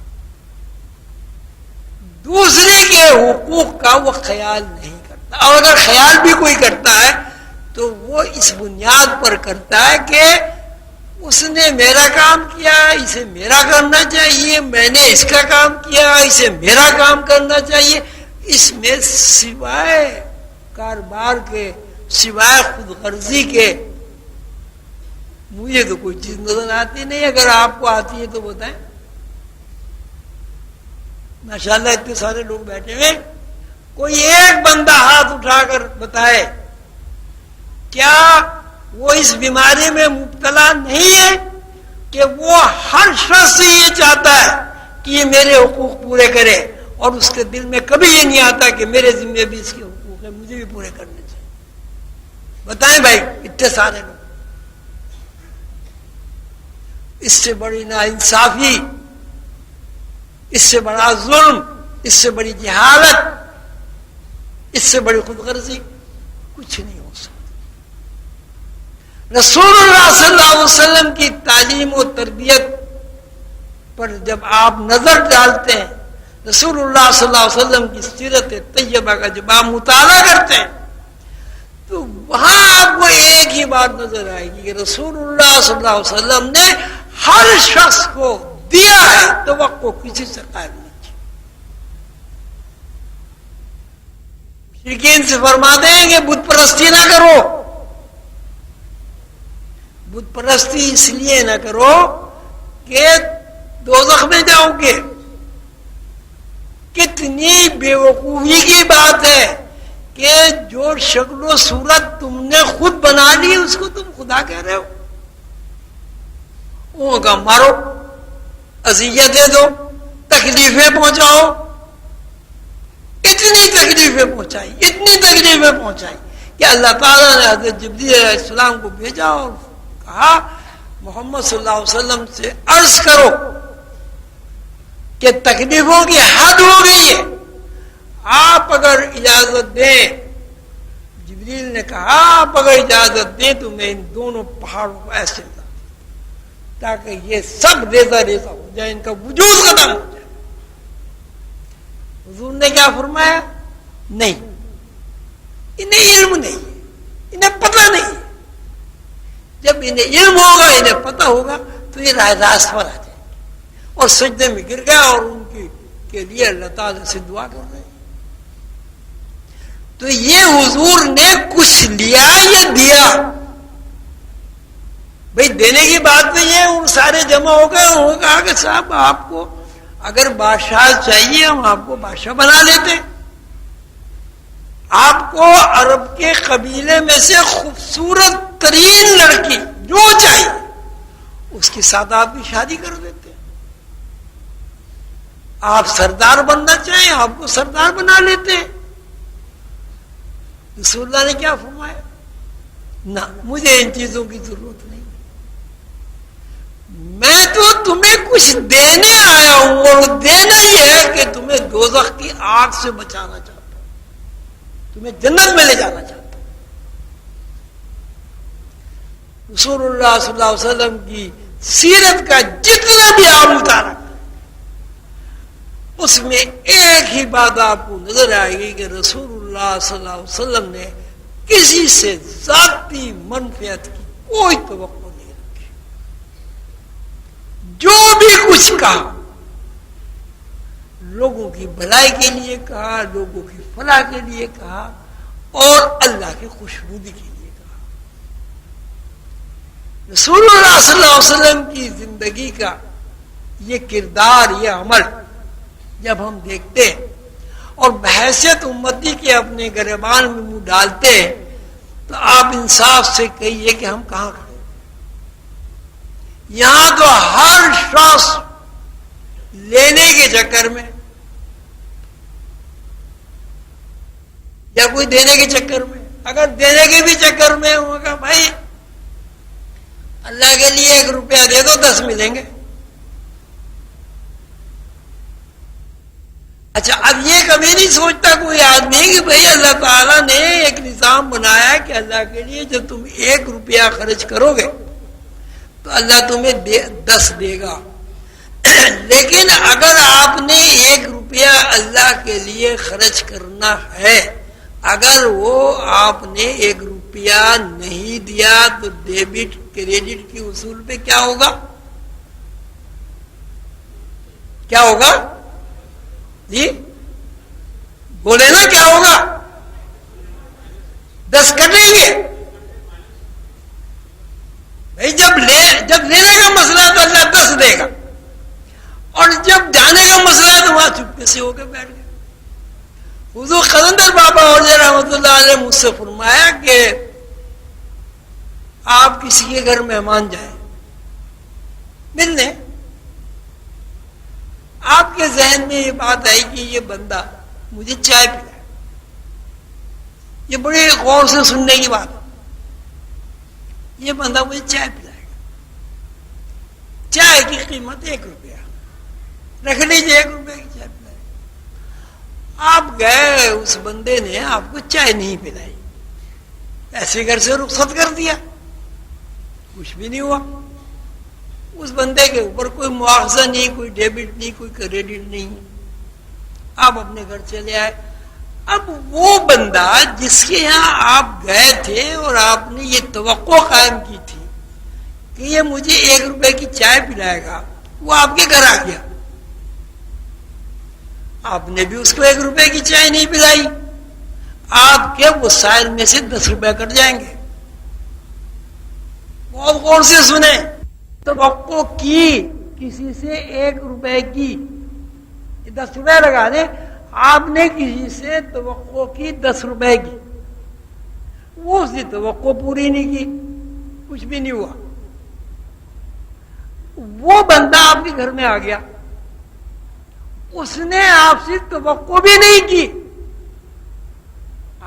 دوسرے کے حقوق کا وہ خیال نہیں کرتا، اور اگر خیال بھی کوئی کرتا ہے تو وہ اس بنیاد پر کرتا ہے کہ اس نے میرا کام کیا، اسے میرا کرنا چاہیے، میں نے اس کا کام کیا، اسے میرا کام کرنا چاہیے. اس میں سوائے کاروبار کے، سوائے خود غرضی کے مجھے تو کوئی چیز نظر آتی نہیں. اگر آپ کو آتی ہے تو بتائیں. ماشاءاللہ اتنے سارے لوگ بیٹھے ہوئے، کوئی ایک بندہ ہاتھ اٹھا کر بتائے کیا وہ اس بیماری میں مبتلا نہیں ہے کہ وہ ہر شخص سے یہ چاہتا ہے کہ یہ میرے حقوق پورے کرے، اور اس کے دل میں کبھی یہ نہیں آتا کہ میرے ذمہ بھی اس کے حقوق ہیں، مجھے بھی پورے کرنے چاہیے. بتائیں بھائی اتنے سارے لوگ. اس سے بڑی ناانصافی، اس سے بڑا ظلم، اس سے بڑی جہالت، اس سے بڑی خود غرضی کچھ نہیں ہو سکتا. رسول اللہ صلی اللہ علیہ وسلم کی تعلیم و تربیت پر جب آپ نظر ڈالتے ہیں، رسول اللہ صلی اللہ علیہ وسلم کی سیرت طیبہ کا جب آپ مطالعہ کرتے ہیں تو وہاں آپ کو ایک ہی بات نظر آئے گی کہ رسول اللہ صلی اللہ علیہ وسلم نے ہر شخص کو دیا ہے، توقع کسی سے قائم نہیں کی. مشرکین سے فرما دیں کہ بت پرستی نہ کرو. بت پرستی اس لیے نہ کرو کہ دوزخ میں جاؤ گے. کتنی بے وقوفی کی بات ہے کہ جو شکل و صورت تم نے خود بنا لی اس کو تم خدا کہہ رہے ہو. وہ کا مارو، اذیتیں دو، تکلیفیں پہنچاؤ. اتنی تکلیفیں پہنچائی، اتنی تکلیفیں پہنچائی کہ اللہ تعالیٰ نے حضرت جبریل علیہ السلام کو بھیجا اور کہا محمد صلی اللہ علیہ وسلم سے عرض کرو کہ تکلیفوں کی حد ہو گئی ہے، آپ اگر اجازت دیں. جبریل نے کہا آپ اگر اجازت دیں تو میں ان دونوں پہاڑوں کو ایسے ملا تاکہ یہ سب ریزہ ریزہ ہو جائے، ان کا وجود ختم ہو جائے. حضور نے کیا فرمایا؟ نہیں، انہیں علم نہیں ہے، انہیں پتہ نہیں ہے. جب انہیں علم ہوگا، انہیں پتہ ہوگا تو یہ راہ راست پر آ جائے اور سجدے میں گر گیا اور ان کے لیے اللہ تعالی سے دعا کر رہے ہیں. تو یہ حضور نے کچھ لیا یا دیا؟ بھئی دینے کی بات نہیں ہے. ان سارے جمع ہو گئے، انہوں نے کہا کہ صاحب آپ کو اگر بادشاہ چاہیے ہم آپ کو بادشاہ بنا لیتے. آپ کو عرب کے قبیلے میں سے خوبصورت ترین لڑکی جو چاہیے اس کے ساتھ آپ کی شادی کر دیتے. آپ سردار بننا چاہیں آپ کو سردار بنا لیتے. رسول اللہ نے کیا فرمایا؟ نہ، مجھے ان چیزوں کی ضرورت نہیں، میں تو تمہیں کچھ دینے آیا ہوں، اور دینا یہ ہے کہ تمہیں دوزخ کی آگ سے بچانا چاہتا ہوں، تمہیں جنت میں لے جانا چاہتا ہوں. رسول اللہ صلی اللہ علیہ وسلم کی سیرت کا جتنا بھی آپ مطالعہ اس میں ایک ہی بات آپ کو نظر آئے گی کہ رسول اللہ صلی اللہ علیہ وسلم نے کسی سے ذاتی منفعت کی کوئی توقع نہیں رکھی. جو بھی کچھ کہا لوگوں کی بھلائی کے لیے کہا، لوگوں کی فلاح کے لیے کہا، اور اللہ کی خوشنودی کے لیے کہا. رسول اللہ صلی اللہ علیہ وسلم کی زندگی کا یہ کردار، یہ عمل جب ہم دیکھتے اور بحیثیت امتی کے اپنے گریبان میں منہ ڈالتے تو آپ انصاف سے کہیے کہ ہم کہاں کھڑے؟ یہاں تو ہر شخص لینے کے چکر میں یا کوئی دینے کے چکر میں، اگر دینے کے بھی چکر میں ہوگا بھائی اللہ کے لیے 1 روپیہ دے دو 10 ملیں گے. اچھا اب یہ کبھی نہیں سوچتا کوئی آدمی کہ بھائی اللہ تعالیٰ نے ایک نظام بنایا کہ اللہ کے لیے جب تم 1 روپیہ خرچ کرو گے تو اللہ تمہیں 10 دے گا. لیکن اگر آپ نے 1 روپیہ اللہ کے لیے خرچ کرنا ہے، اگر وہ آپ نے 1 روپیہ نہیں دیا تو ڈیبٹ کریڈٹ کے اصول پہ کیا ہوگا؟ کیا ہوگا جی بولے نا، کیا ہوگا؟ 10 کٹیں گے بھائی. جب لینے کا مسئلہ ہے تو اللہ 10 دے گا، اور جب جانے کا مسئلہ ہے تو وہاں چپکے سے ہو کے بیٹھ گئے. حضور قلندر بابا اور رحمۃ اللہ علیہ مجھ سے فرمایا کہ آپ کسی کے گھر مہمان جائیں ملنے، آپ کے ذہن میں یہ بات آئی کہ یہ بندہ مجھے چائے پلائے. یہ بڑے غور سے سننے کی بات ہے. یہ بندہ مجھے چائے پلائے گا، چائے کی قیمت 1 روپیہ، رکھ لیجیے 1 روپیہ کی چائے پلائے. آپ گئے، اس بندے نے آپ کو چائے نہیں پلائی، ایسے گھر سے رخصت کر دیا، کچھ بھی نہیں ہوا. اس بندے کے اوپر کوئی مواخذہ نہیں، کوئی ڈیبٹ نہیں، کوئی کریڈٹ نہیں. آپ اپنے گھر چلے آئے. اب وہ بندہ جس کے یہاں آپ گئے تھے اور آپ نے یہ توقع قائم کی تھی کہ یہ مجھے 1 روپے کی چائے پلائے گا، وہ آپ کے گھر آ گیا. آپ نے بھی اس کو 1 روپے کی چائے نہیں پلائی. آپ کے وسائل میں سے 10 روپے کٹ جائیں گے. بہت غور سے سنیں. توقع کی کسی سے 1 روپے کی 10 روپے لگا دیں. آپ نے کسی سے توقع کی 10 روپے کی، وہ اس کی توقع پوری نہیں کی، کچھ بھی نہیں ہوا. وہ بندہ آپ کے گھر میں آ گیا، اس نے آپ سے توقع بھی نہیں کی،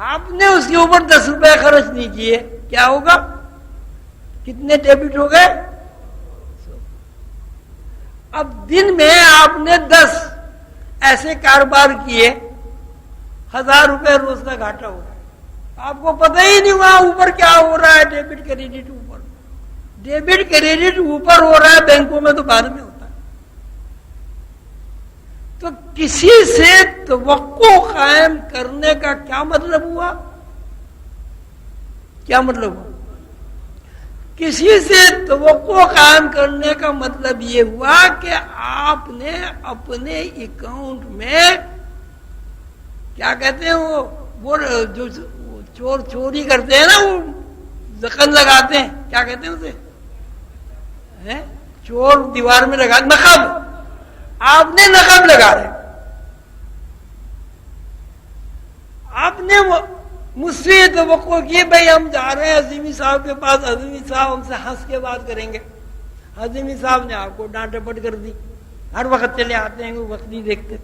آپ نے اس کے اوپر 10 روپے خرچ نہیں کیے. کیا ہوگا؟ کتنے ڈیبٹ ہو گئے؟ اب دن میں آپ نے 10 ایسے کاروبار کیے، 1000 روپے روز کا گھاٹا ہو گیا. آپ کو پتہ ہی نہیں ہوا اوپر کیا ہو رہا ہے. ڈیبٹ کریڈٹ اوپر، ڈیبٹ کریڈٹ اوپر ہو رہا ہے، بینکوں میں تو بعد میں ہوتا ہے. تو کسی سے توقع قائم کرنے کا کیا مطلب ہوا؟ کیا مطلب ہوا؟ کسی سے توقع قائم کرنے کا مطلب یہ ہوا کہ آپ نے اپنے اکاؤنٹ میں کیا کہتے ہیں وہ جو چور چوری کرتے ہیں نا، وہ زخم لگاتے ہیں، کیا کہتے ہیں اسے؟ چور دیوار میں لگا نقب. آپ نے نقب لگا رہے. آپ نے مجھ سے یہ توقع کی بھائی ہم جا رہے ہیں عظیمی صاحب کے پاس، عظیمی صاحب ہم سے ہنس کے بات کریں گے. عظیمی صاحب نے آپ کو ڈانٹ ڈپٹ کر دی. ہر وقت چلے آتے ہیں، وہ وقت نہیں دیکھتے.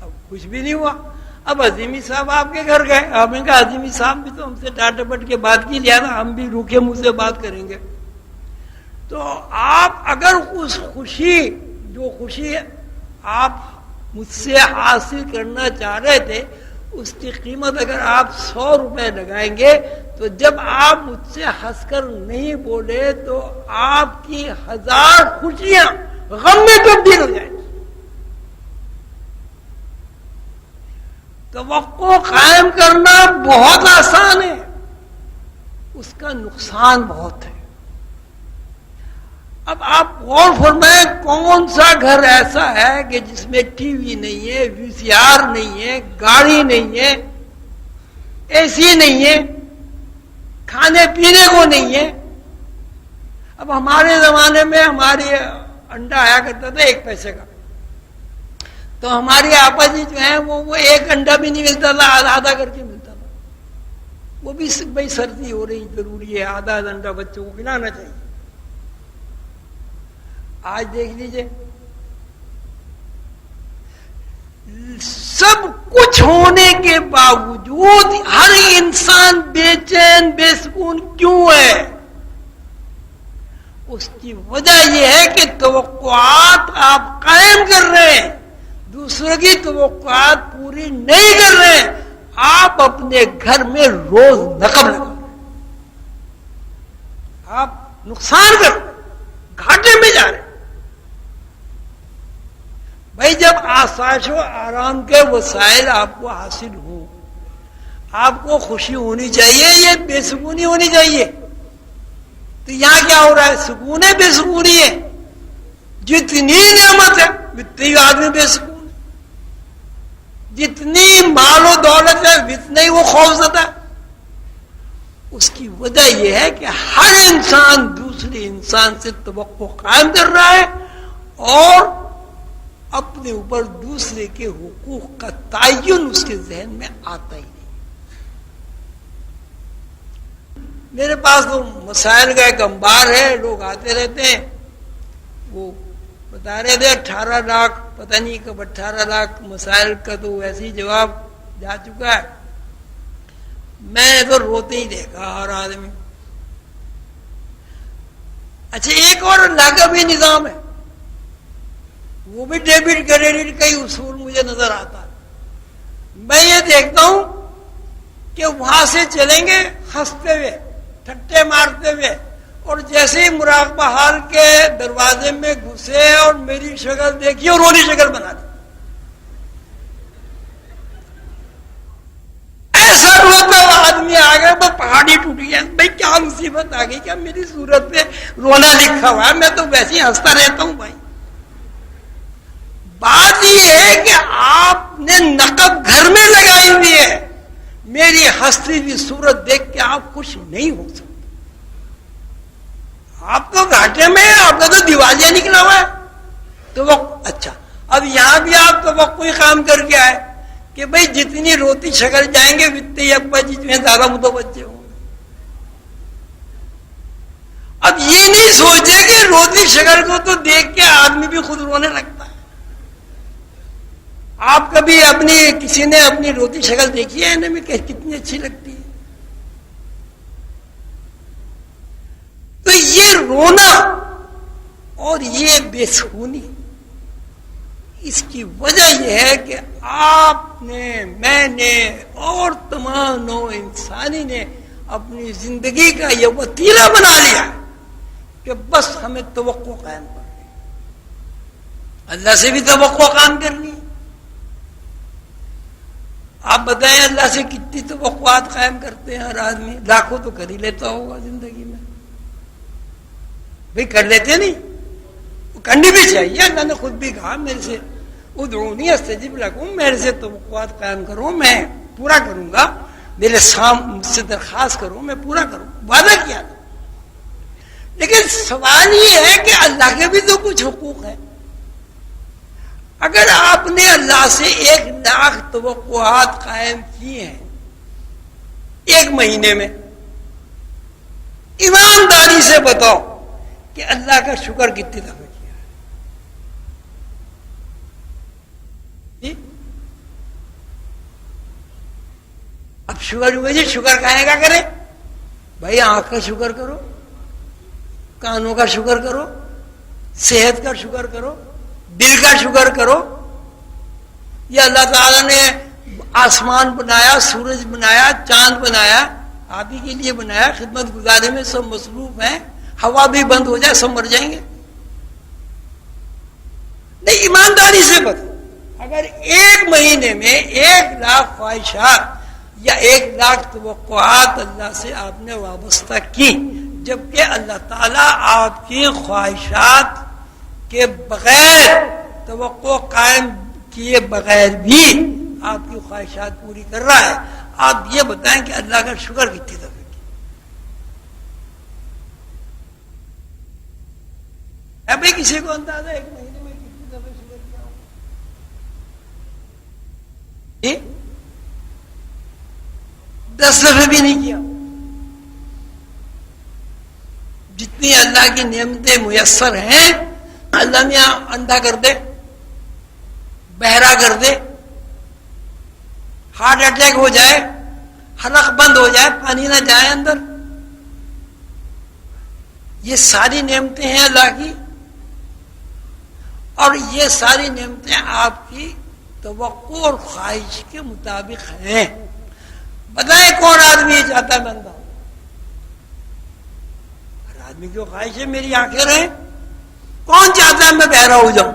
اب کچھ بھی نہیں ہوا. اب عظیمی صاحب آپ کے گھر گئے، آپ نے کہا عظیمی صاحب بھی تو ہم سے ڈانٹ ڈپٹ کے بات کی، لیا ہم بھی روکھے منہ سے بات کریں گے. تو آپ اگر اس جو خوشی آپ مجھ سے حاصل کرنا چاہ رہے تھے، اس کی قیمت اگر آپ 100 روپے لگائیں گے، تو جب آپ مجھ سے ہنس کر نہیں بولے تو آپ کی 1000 خوشیاں غم میں تبدیل ہو جائیں گی. توقع قائم کرنا بہت آسان ہے، اس کا نقصان بہت ہے. اب آپ غور فرمائیں، کون سا گھر ایسا ہے کہ جس میں ٹی وی نہیں ہے، وی سی آر نہیں ہے، گاڑی نہیں ہے، اے سی نہیں ہے، کھانے پینے کو نہیں ہے. اب ہمارے زمانے میں ہمارے انڈا آیا کرتا تھا 1 پیسے کا. تو ہماری آپا جی جو ہیں وہ ایک انڈا بھی نہیں ملتا تھا، آدھا کر کے ملتا تھا. وہ بھی بھائی سردی ہو رہی ضروری ہے، آدھا انڈا بچوں کو کھلانا چاہیے. آج دیکھ لیجئے سب کچھ ہونے کے باوجود ہر انسان بے چین بے سکون کیوں ہے؟ اس کی وجہ یہ ہے کہ توقعات آپ قائم کر رہے ہیں، دوسروں کی توقعات پوری نہیں کر رہے ہیں. آپ اپنے گھر میں روز نقب لگا رہے ہیں، آپ نقصان کر رہے ہیں، گھاٹے میں جا رہے ہیں. بھائی جب آسائش و آرام کے وسائل آپ کو حاصل ہوں، آپ کو خوشی ہونی چاہیے، یہ بے سکونی ہونی چاہیے. تو یہاں کیا ہو رہا ہے؟ سکون ہے، بے سکونی ہے. جتنی نعمت ہے اتنی آدمی بے سکون ہے، جتنی مال و دولت ہے اتنا ہی وہ خوفزدہ ہے. اس کی وجہ یہ ہے کہ ہر انسان دوسرے انسان سے توقع قائم کر رہا ہے اور اپنے اوپر دوسرے کے حقوق کا تعین اس کے ذہن میں آتا ہی نہیں. میرے پاس تو مسائل کا ایک انبار ہے، لوگ آتے رہتے ہیں، وہ بتا رہے تھے 18 لاکھ پتہ نہیں کب 18 لاکھ مسائل کا تو ویسے ہی جواب جا چکا ہے. میں نے تو روتے ہی دیکھا ہر آدمی. اچھا ایک اور اللہ کا بھی نظام ہے، وہ بھی ڈیبٹ کریڈٹ کا ہی اصول مجھے نظر آتا ہے. میں یہ دیکھتا ہوں کہ وہاں سے چلیں گے ہنستے ہوئے ٹھٹے مارتے ہوئے، اور جیسے ہی مراقبہ حال کے دروازے میں گھسے اور میری شکل دیکھی اور رولی شکل بنا دی. ایسا روتا ہوا آدمی آ گیا، وہ پہاڑی ٹوٹی ہے. بھائی کیا مصیبت آ گئی؟ کیا میری صورت پہ رونا لکھا ہوا ہے؟ میں تو ویسے ہی ہنستا رہتا ہوں. بھائی بات یہ ہے کہ آپ نے نقب گھر میں لگائی ہوئی ہے. میری ہنستی ہوئی صورت دیکھ کے آپ خوش نہیں ہو سکتے. آپ تو گھاٹے میں، آپ کا تو دیوالیہ نکلا ہوا ہے. تو وہ اچھا اب یہاں بھی آپ تو وہ کوئی کام کر کے آئے کہ بھائی جتنی روتی شکل جائیں گے اتنے ہی ابا جی جو ہیں زیادہ متوجہ ہوں گے. اب یہ نہیں سوچے کہ روتی شکل کو تو دیکھ کے آدمی بھی خود رونے لگتا ہے. آپ کبھی اپنی کسی نے اپنی روتی شکل دیکھی ہے انہیں میں کہ کتنی اچھی لگتی ہے؟ تو یہ رونا اور یہ بے سکونی، اس کی وجہ یہ ہے کہ آپ نے، میں نے اور تمام نوع انسانی نے اپنی زندگی کا یہ وتیرہ بنا لیا کہ بس ہمیں توقع قائم کرنی ہے. اللہ سے بھی توقع قائم کرنی ہے. آپ بتائیں اللہ سے کتنی توقعات قائم کرتے ہیں ہر آدمی؟ لاکھوں تو کر ہی لیتا ہوگا زندگی میں. بھائی کر لیتے نہیں؟ وہ کرنی بھی چاہیے. اللہ نے خود بھی کہا میرے سے ادعونی استجب لکم، میرے سے توقعات قائم کرو، میں پورا کروں گا. میرے سامنے مجھ سے درخواست کرو، میں پورا کروں. وعدہ کیا تھا. لیکن سوال یہ ہے کہ اللہ کے بھی تو کچھ حقوق ہیں. اگر آپ نے اللہ سے 1 لاکھ توقعات قائم کیے ہیں ایک مہینے میں، ایمانداری سے بتاؤ کہ اللہ کا شکر کتنی دفعہ کیا ہے؟ جی اب شکر ہوئے جی، شکر کہنے کا کرے؟ بھائی آنکھ کا شکر کرو، کانوں کا شکر کرو، صحت کا شکر کرو، دل کا شکر کرو. یہ اللہ تعالیٰ نے آسمان بنایا، سورج بنایا، چاند بنایا، آپ ہی کے لیے بنایا. خدمت گزاری میں سب مصروف ہیں. ہوا بھی بند ہو جائے سب مر جائیں گے. نہیں، ایمانداری سے بتاؤ اگر ایک مہینے میں 1 لاکھ خواہشات یا 1 لاکھ توقعات اللہ سے آپ نے وابستہ کی، جبکہ اللہ تعالیٰ آپ کی خواہشات کے بغیر، توقع قائم کیے بغیر بھی آپ کی خواہشات پوری کر رہا ہے. آپ یہ بتائیں کہ اللہ کا شکر کتنی دفعہ کیا ہے؟ بھائی کسی کو اندازہ 1 مہینے میں کتنی دفعہ شکر کیا ہوگا؟ 10 دفعہ بھی نہیں کیا. جتنی اللہ کی نعمتیں میسر ہیں اللہ میاں اندھا کر دے, بہرا کر دے, ہارٹ اٹیک ہو جائے, حلق بند ہو جائے, پانی نہ جائے اندر. یہ ساری نعمتیں ہیں اللہ کی, اور یہ ساری نعمتیں آپ کی توقع اور خواہش کے مطابق ہیں. بتائیں کون آدمی یہ چاہتا ہے میں اندھا ہوں؟ ہر آدمی کی خواہش ہے میری آنکھیں رہیں. کون چاہتا ہے میں بہرا ہو جاؤں؟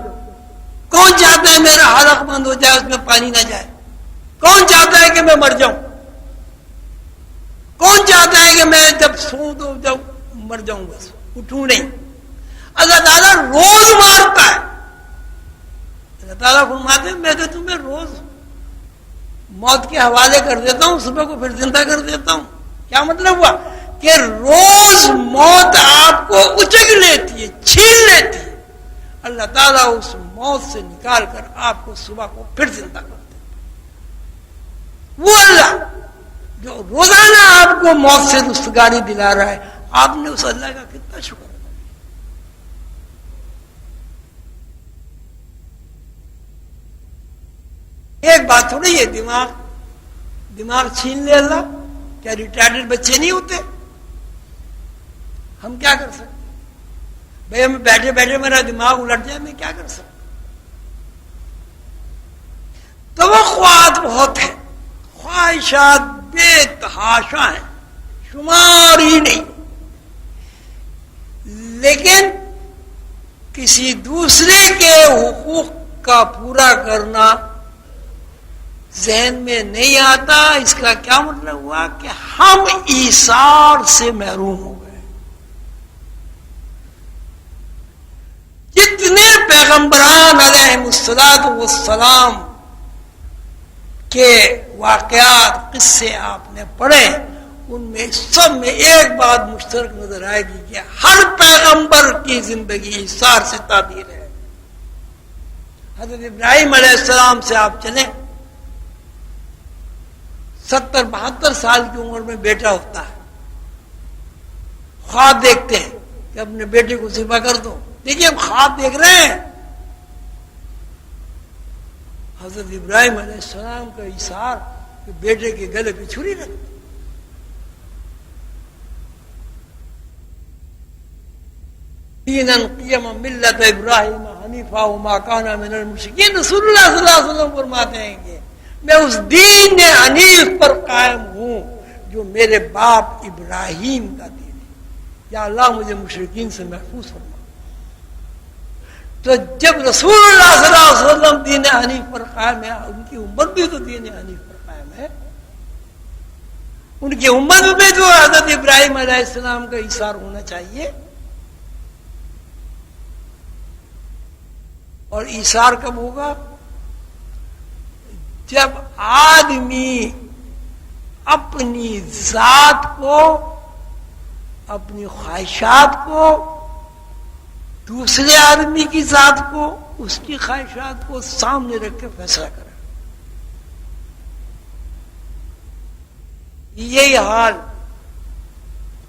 کون چاہتا ہے میرا حلق بند ہو جائے, اس میں پانی نہ جائے؟ کون چاہتا ہے کہ میں مر جاؤں؟ کون چاہتا ہے کہ میں جب سوں تو جب مر جاؤں بس اٹھوں نہیں؟ اللہ تعالیٰ روز مارتا ہے. اللہ تعالیٰ فرماتے ہیں میں تو تمہیں روز موت کے حوالے کر دیتا ہوں, صبح کو پھر زندہ کر دیتا ہوں. کیا مطلب ہوا؟ کہ روز موت آپ کو اچک لیتی ہے, چھین لیتی ہے. اللہ تعالیٰ اس موت سے نکال کر آپ کو صبح کو پھر زندہ کر دیتا ہے. وہ اللہ جو روزانہ آپ کو موت سے رستگاری دلا رہا ہے, آپ نے اس اللہ کا کتنا شکر ادا کیا. ایک بات تھوڑی ہے دماغ چھین لے اللہ. کیا ریٹارڈڈ بچے نہیں ہوتے؟ ہم کیا کر سکتے بھائی؟ ہمیں بیٹھے بیٹھے میرا دماغ الٹ جائے, میں کیا کر سکتا؟ توقعات بہت ہیں, خواہشات بے تحاشا ہیں, شمار ہی نہیں. لیکن کسی دوسرے کے حقوق کا پورا کرنا ذہن میں نہیں آتا. اس کا کیا مطلب ہوا کہ ہم ایثار سے محروم ہو گئے. جتنے پیغمبران علیہم الصلاۃ والسلام کے واقعات قصے آپ نے پڑھے, ان میں سب میں ایک بات مشترک نظر آئے گی کہ ہر پیغمبر کی زندگی ایثار سے تعبیر ہے. حضرت ابراہیم علیہ السلام سے آپ چلیں, 70-72 سال کی عمر میں بیٹا ہوتا ہے, خواب دیکھتے ہیں کہ اپنے بیٹے کو ذبح کر دو. دیکھیے ہم خواب دیکھ رہے ہیں. حضرت ابراہیم علیہ السلام کا ایثار کہ بیٹے کے گلے پہ چھری رکھ دو. دینا قیما ملت ابراہیم حنیفا وما کان من المشرکین. رسول اللہ صلی اللہ علیہ وسلم فرماتے ہیں کہ میں اس دین حنیف پر قائم ہوں جو میرے باپ ابراہیم کا دین ہے. یا اللہ مجھے مشرکین سے محفوظ فرما. تو جب رسول اللہ صلی اللہ علیہ وسلم دین حنیف پر قائم ہے, ان کی امت بھی تو دین حنیف پر قائم ہے. ان کی امت میں جو حضرت ابراہیم علیہ السلام کا ایثار ہونا چاہیے. اور ایثار کب ہوگا؟ جب آدمی اپنی ذات کو, اپنی خواہشات کو, دوسرے آدمی کی ذات کو, اس کی خواہشات کو سامنے رکھ کے فیصلہ کرے. یہی حال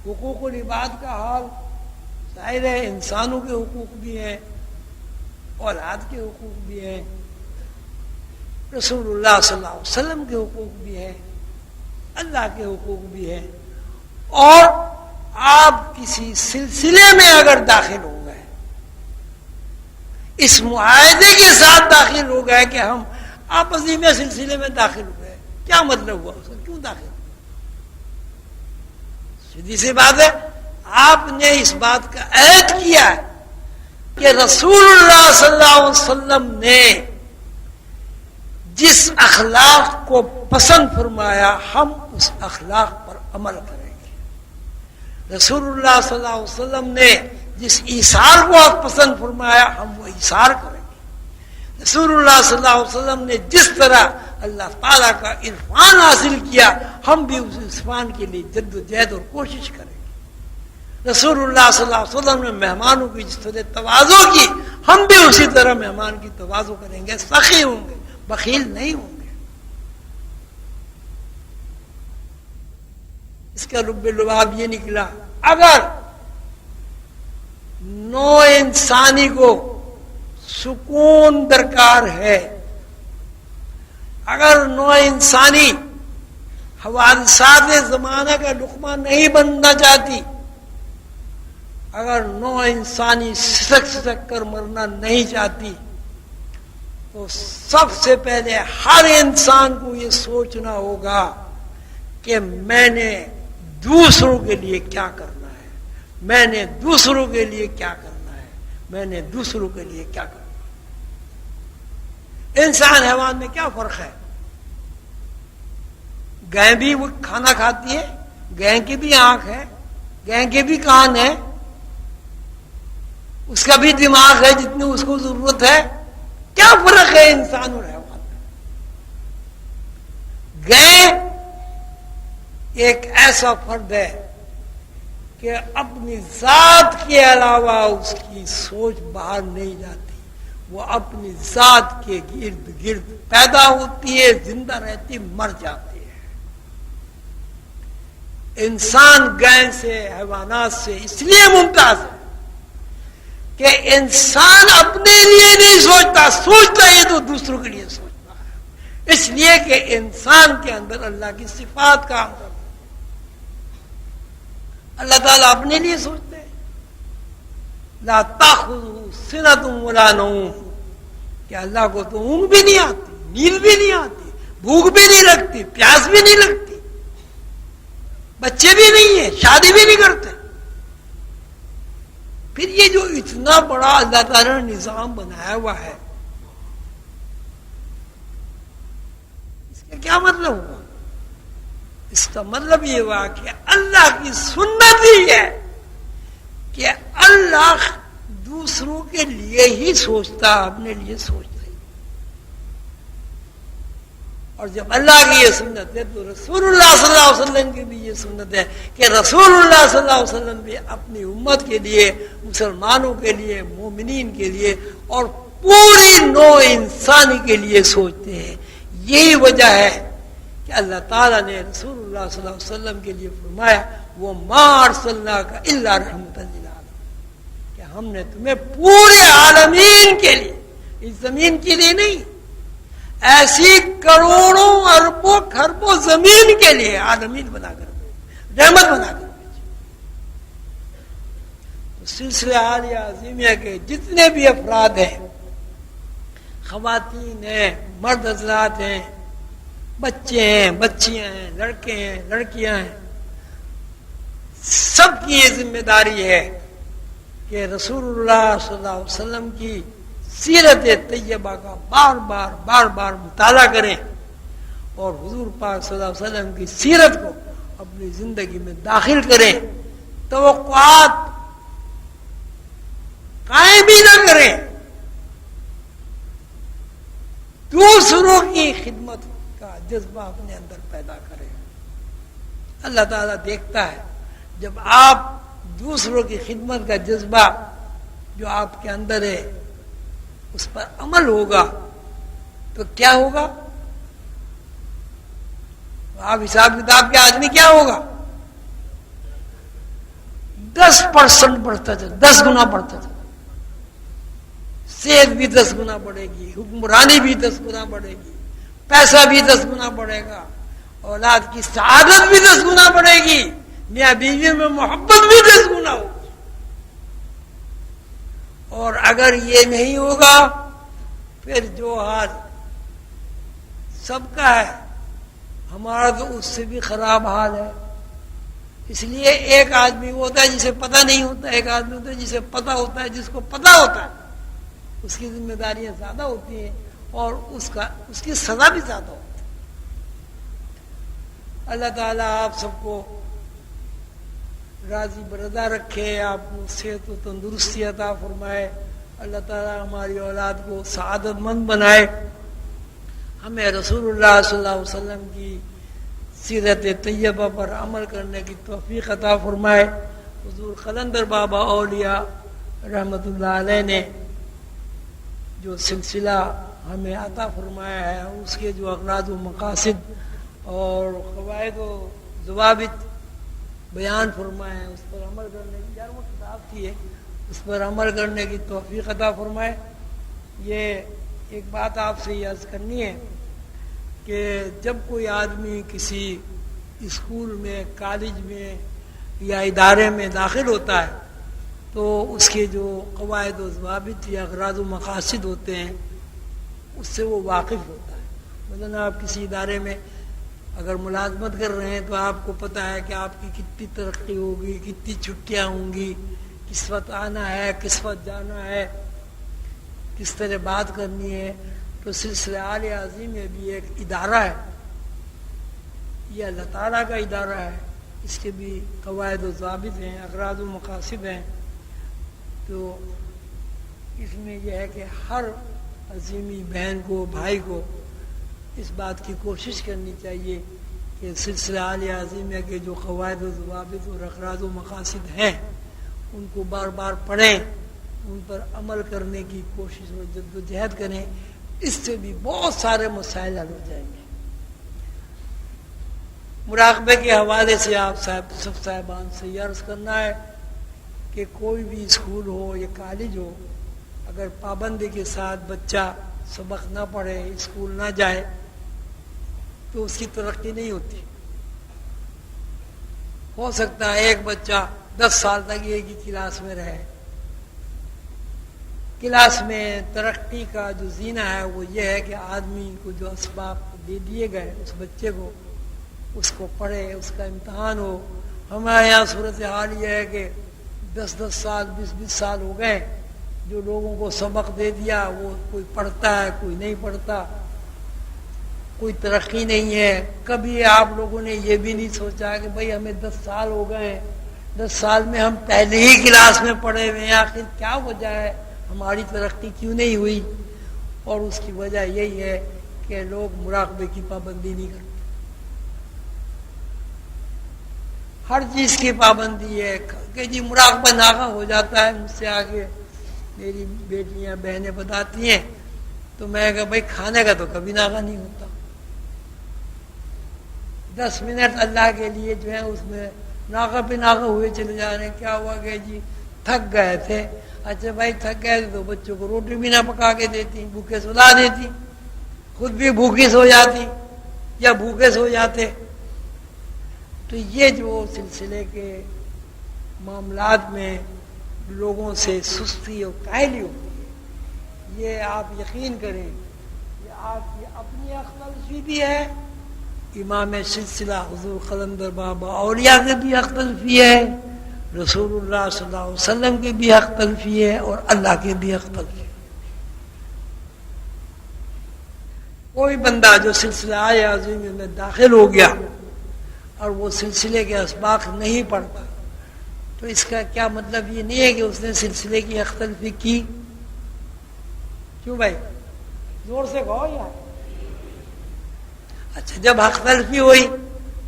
حقوق العباد کا حال. ظاہر ہے انسانوں کے حقوق بھی ہیں, اولاد کے حقوق بھی ہیں, رسول اللہ صلی اللہ علیہ وسلم کے حقوق بھی ہیں, اللہ کے حقوق بھی ہیں. اور آپ کسی سلسلے میں اگر داخل ہو گئے, اس معاہدے کے ساتھ داخل ہو گئے کہ ہم آپسی میں سلسلے میں داخل ہو گئے, کیا مطلب ہوا اس کا؟ کیوں داخل ہو؟ سیدھی سی بات ہے, آپ نے اس بات کا عہد کیا ہے کہ رسول اللہ صلی اللہ علیہ وسلم نے جس اخلاق کو پسند فرمایا ہم اس اخلاق پر عمل کریں گے. رسول اللہ صلی اللہ علیہ وسلم نے جس ایثار کو پسند فرمایا ہم وہ ایثار کریں گے. رسول اللہ صلی اللہ علیہ وسلم نے جس طرح اللہ تعالیٰ کا عرفان حاصل کیا ہم بھی اس عرفان کے لیے جد و جہد اور کوشش کریں گے. رسول اللہ صلی اللہ علیہ وسلم نے مہمانوں کی جس طرح تواضع کی ہم بھی اسی طرح مہمان کی تواضع کریں گے. سخی ہوں گے, بخیل نہیں ہوں گے. اس کا لب لباب یہ نکلا، اگر نو انسانی کو سکون درکار ہے، اگر نو انسانی حوادثات زمانہ کا لقمہ نہیں بننا چاہتی، اگر نو انسانی سسک سسک کر مرنا نہیں چاہتی، تو سب سے پہلے ہر انسان کو یہ سوچنا ہوگا کہ میں نے دوسروں کے لیے کیا کرنا ہے، میں نے دوسروں کے لیے کیا کرنا ہے، میں نے دوسروں کے لیے کیا کرنا ہے۔ انسان حیوان میں کیا فرق ہے؟ گائے بھی وہ کھانا کھاتی ہے، گائے کی بھی آنکھ ہے، گائے کے بھی کان ہے، اس کا بھی دماغ ہے جتنی اس کو ضرورت ہے۔ کیا فرق ہے انسان اور حیوان میں؟ گائے ایک ایسا فرد ہے کہ اپنی ذات کے علاوہ اس کی سوچ باہر نہیں جاتی، وہ اپنی ذات کے گرد گرد پیدا ہوتی ہے، زندہ رہتی، مر جاتی ہے۔ انسان گائے سے، حیوانات سے اس لیے ممتاز ہے کہ انسان اپنے لیے نہیں سوچتا، سوچتا ہے تو دوسروں کے لیے سوچتا ہے، اس لیے کہ انسان کے اندر اللہ کی صفات کام کرتی ہے۔ اللہ تعالیٰ اپنے لیے سوچتے ہیں، لا تاخذہ سنۃ ولا نوم، کہ اللہ کو تو اونگ بھی نہیں آتی، نیند بھی نہیں آتی، بھوک بھی نہیں لگتی، پیاس بھی نہیں لگتی، بچے بھی نہیں ہیں، شادی بھی نہیں کرتے۔ پھر یہ جو اتنا بڑا اللہ تعالیٰ نے نظام بنایا ہوا ہے، اس کا کیا مطلب ہوا؟ اس کا مطلب یہ ہوا کہ اللہ کی سنت ہی ہے کہ اللہ دوسروں کے لیے ہی سوچتا، اپنے لیے سوچتا ہی۔ اور جب اللہ کی یہ سنت ہے تو رسول اللہ صلی اللہ علیہ وسلم کی بھی یہ سنت ہے کہ رسول اللہ صلی اللہ علیہ وسلم بھی اپنی امت کے لیے، مسلمانوں کے لیے، مومنین کے لیے اور پوری نو انسانی کے لیے سوچتے ہیں۔ یہی وجہ ہے کہ اللہ تعالیٰ نے رسول اللہ صلی اللہ علیہ وسلم کے لیے فرمایا وَمَا أَرْسَلْنَاكَ إِلَّا رَحْمَةً لِلْعَالَمِينَ، کہ ہم نے تمہیں پورے عالمین کے لیے، اس زمین کے لیے نہیں، ایسی کروڑوں اربوں خربوں زمین کے لیے عالمین بنا کر بھیجا، رحمت بنا کر بھیجا۔ سلسلہ عالیہ عظیمیہ کے جتنے بھی افراد ہیں، خواتین ہیں، مرد حضرات ہیں، بچے ہیں، بچیاں ہیں، لڑکے ہیں، لڑکیاں ہیں، سب کی یہ ذمہ داری ہے کہ رسول اللہ صلی اللہ علیہ وسلم کی سیرت طیبہ کا بار بار مطالعہ کریں اور حضور پاک صلی اللہ علیہ وسلم کی سیرت کو اپنی زندگی میں داخل کریں، توقعات قائم بھی نہ کریں، دوسروں کی خدمت کا جذبہ اپنے اندر پیدا کریں۔ اللہ تعالیٰ دیکھتا ہے جب آپ دوسروں کی خدمت کا جذبہ جو آپ کے اندر ہے اس پر عمل ہوگا تو کیا ہوگا؟ آپ حساب کتاب کے آدمی کیا ہوگا؟ 10% بڑھتا چلا، 10 گنا بڑھتا چلا، صحت بھی 10 گنا بڑھے گی، حکمرانی بھی 10 گنا بڑھے گی، پیسہ بھی 10 گنا بڑھے گا، اولاد کی سعادت بھی 10 گنا بڑھے گی، میاں بیوی میں محبت بھی 10 گنا ہوگی۔ اور اگر یہ نہیں ہوگا پھر جو حال سب کا ہے ہمارا تو اس سے بھی خراب حال ہے۔ اس لیے ایک آدمی ہوتا ہے جسے پتہ نہیں ہوتا، ایک آدمی ہوتا ہے جسے پتہ ہوتا ہے، جس کو پتہ ہوتا ہے اس کی ذمہ داریاں زیادہ ہوتی ہیں اور اس کی سزا بھی زیادہ ہوتی ہے۔ اللہ تعالیٰ آپ سب کو راضی برضا رکھے، آپ کو صحت و تندرستی عطا فرمائے، اللہ تعالیٰ ہماری اولاد کو سعادت مند بنائے، ہمیں رسول اللہ صلی اللہ علیہ وسلم کی سیرت طیبہ پر عمل کرنے کی توفیق عطا فرمائے۔ حضور قلندر بابا اولیاء رحمۃ اللہ علیہ نے جو سلسلہ ہمیں عطا فرمایا ہے، اس کے جو اغراض و مقاصد اور قواعد و ضوابط بیان فرمائے، اس پر عمل کرنے کی، یار وہ کتاب تھی اس پر عمل کرنے کی توفیق عطا فرمائے۔ یہ ایک بات آپ سے یہ عرض کرنی ہے کہ جب کوئی آدمی کسی اسکول میں، کالج میں یا ادارے میں داخل ہوتا ہے تو اس کے جو قواعد و ضوابط یا اغراض و مقاصد ہوتے ہیں اس سے وہ واقف ہوتا ہے۔ مثلا آپ کسی ادارے میں اگر ملازمت کر رہے ہیں تو آپ کو پتہ ہے کہ آپ کی کتنی ترقی ہوگی، کتنی چھٹیاں ہوں گی، کس وقت آنا ہے، کس وقت جانا ہے، کس طرح بات کرنی ہے۔ تو سلسلہ عالیہ عظیم میں بھی ایک ادارہ ہے، یہ اللہ تعالیٰ کا ادارہ ہے، اس کے بھی قواعد و ضوابط ہیں، اغراض و مقاصد ہیں۔ تو اس میں یہ ہے کہ ہر عظیمی بہن کو، بھائی کو اس بات کی کوشش کرنی چاہیے کہ سلسلہ عالیہ عظیمیہ کے جو قواعد و ضوابط اور اغراض و مقاصد ہیں ان کو بار بار پڑھیں، ان پر عمل کرنے کی کوشش و جد و جہد کریں، اس سے بھی بہت سارے مسائل حل ہو جائیں گے۔ مراقبے کے حوالے سے آپ سب صاحبان سے یہ عرض کرنا ہے کہ کوئی بھی اسکول ہو یا کالج ہو، اگر پابندی کے ساتھ بچہ سبق نہ پڑھے، اسکول نہ جائے تو اس کی ترقی نہیں ہوتی۔ ہو سکتا ہے ایک بچہ 10 سال تک ایک ہی کلاس میں رہے، کلاس میں ترقی کا جو زینہ ہے وہ یہ ہے کہ آدمی کو جو اسباق دے دیے گئے اس بچے کو، اس کو پڑھے، اس کا امتحان ہو۔ ہمارے یہاں صورتحال یہ ہے کہ 10 سال 20 سال ہو گئے، جو لوگوں کو سبق دے دیا وہ کوئی پڑھتا ہے، کوئی نہیں پڑھتا، کوئی ترقی نہیں ہے۔ کبھی آپ لوگوں نے یہ بھی نہیں سوچا کہ بھئی ہمیں 10 سال ہو گئے، 10 سال میں ہم پہلے ہی کلاس میں پڑھے ہوئے ہیں، آخر کیا وجہ ہے، ہماری ترقی کیوں نہیں ہوئی؟ اور اس کی وجہ یہی ہے کہ لوگ مراقبے کی پابندی نہیں کرتے۔ ہر چیز کی پابندی ہے کہ جی مراقبہ ناغہ ہو جاتا ہے۔ مجھ سے آگے میری بیٹیاں بہنیں بتاتی ہیں تو میں کہا بھائی کھانے کا تو کبھی ناغہ نہیں ہوتا، 10 منٹ اللہ کے لیے جو ہے اس میں ناغہ پہ ناغہ ہوئے چلے جا رہے ہیں۔ کیا ہوا کہ جی تھک گئے تھے، اچھا بھائی تھک گئے تھے تو بچوں کو روٹی بھی نہ پکا کے دیتی، بھوکے سلا دیتی، خود بھی بھوکی سو جاتی یا بھوکے سو جاتے۔ تو یہ جو سلسلے کے معاملات میں لوگوں سے سستی اور کاہلی ہوتی ہے، یہ آپ یقین کریں یہ آپ کی اپنی اختلفی بھی ہے، امام سلسلہ حضور قلندر بابا اولیاء کے بھی حق تلفی ہے، رسول اللہ صلی اللہ علیہ وسلم کے بھی حق تلفی ہے، اور اللہ کے بھی حق تلفی ہے۔ کوئی بندہ جو سلسلہ عالیہ عظیم میں داخل ہو گیا اور وہ سلسلے کے اسباق نہیں پڑھتا تو اس کا کیا مطلب یہ نہیں ہے کہ اس نے سلسلے کی حق تلفی کی؟ کیوں بھائی زور سے کہو یار۔ اچھا جب حق تلفی ہوئی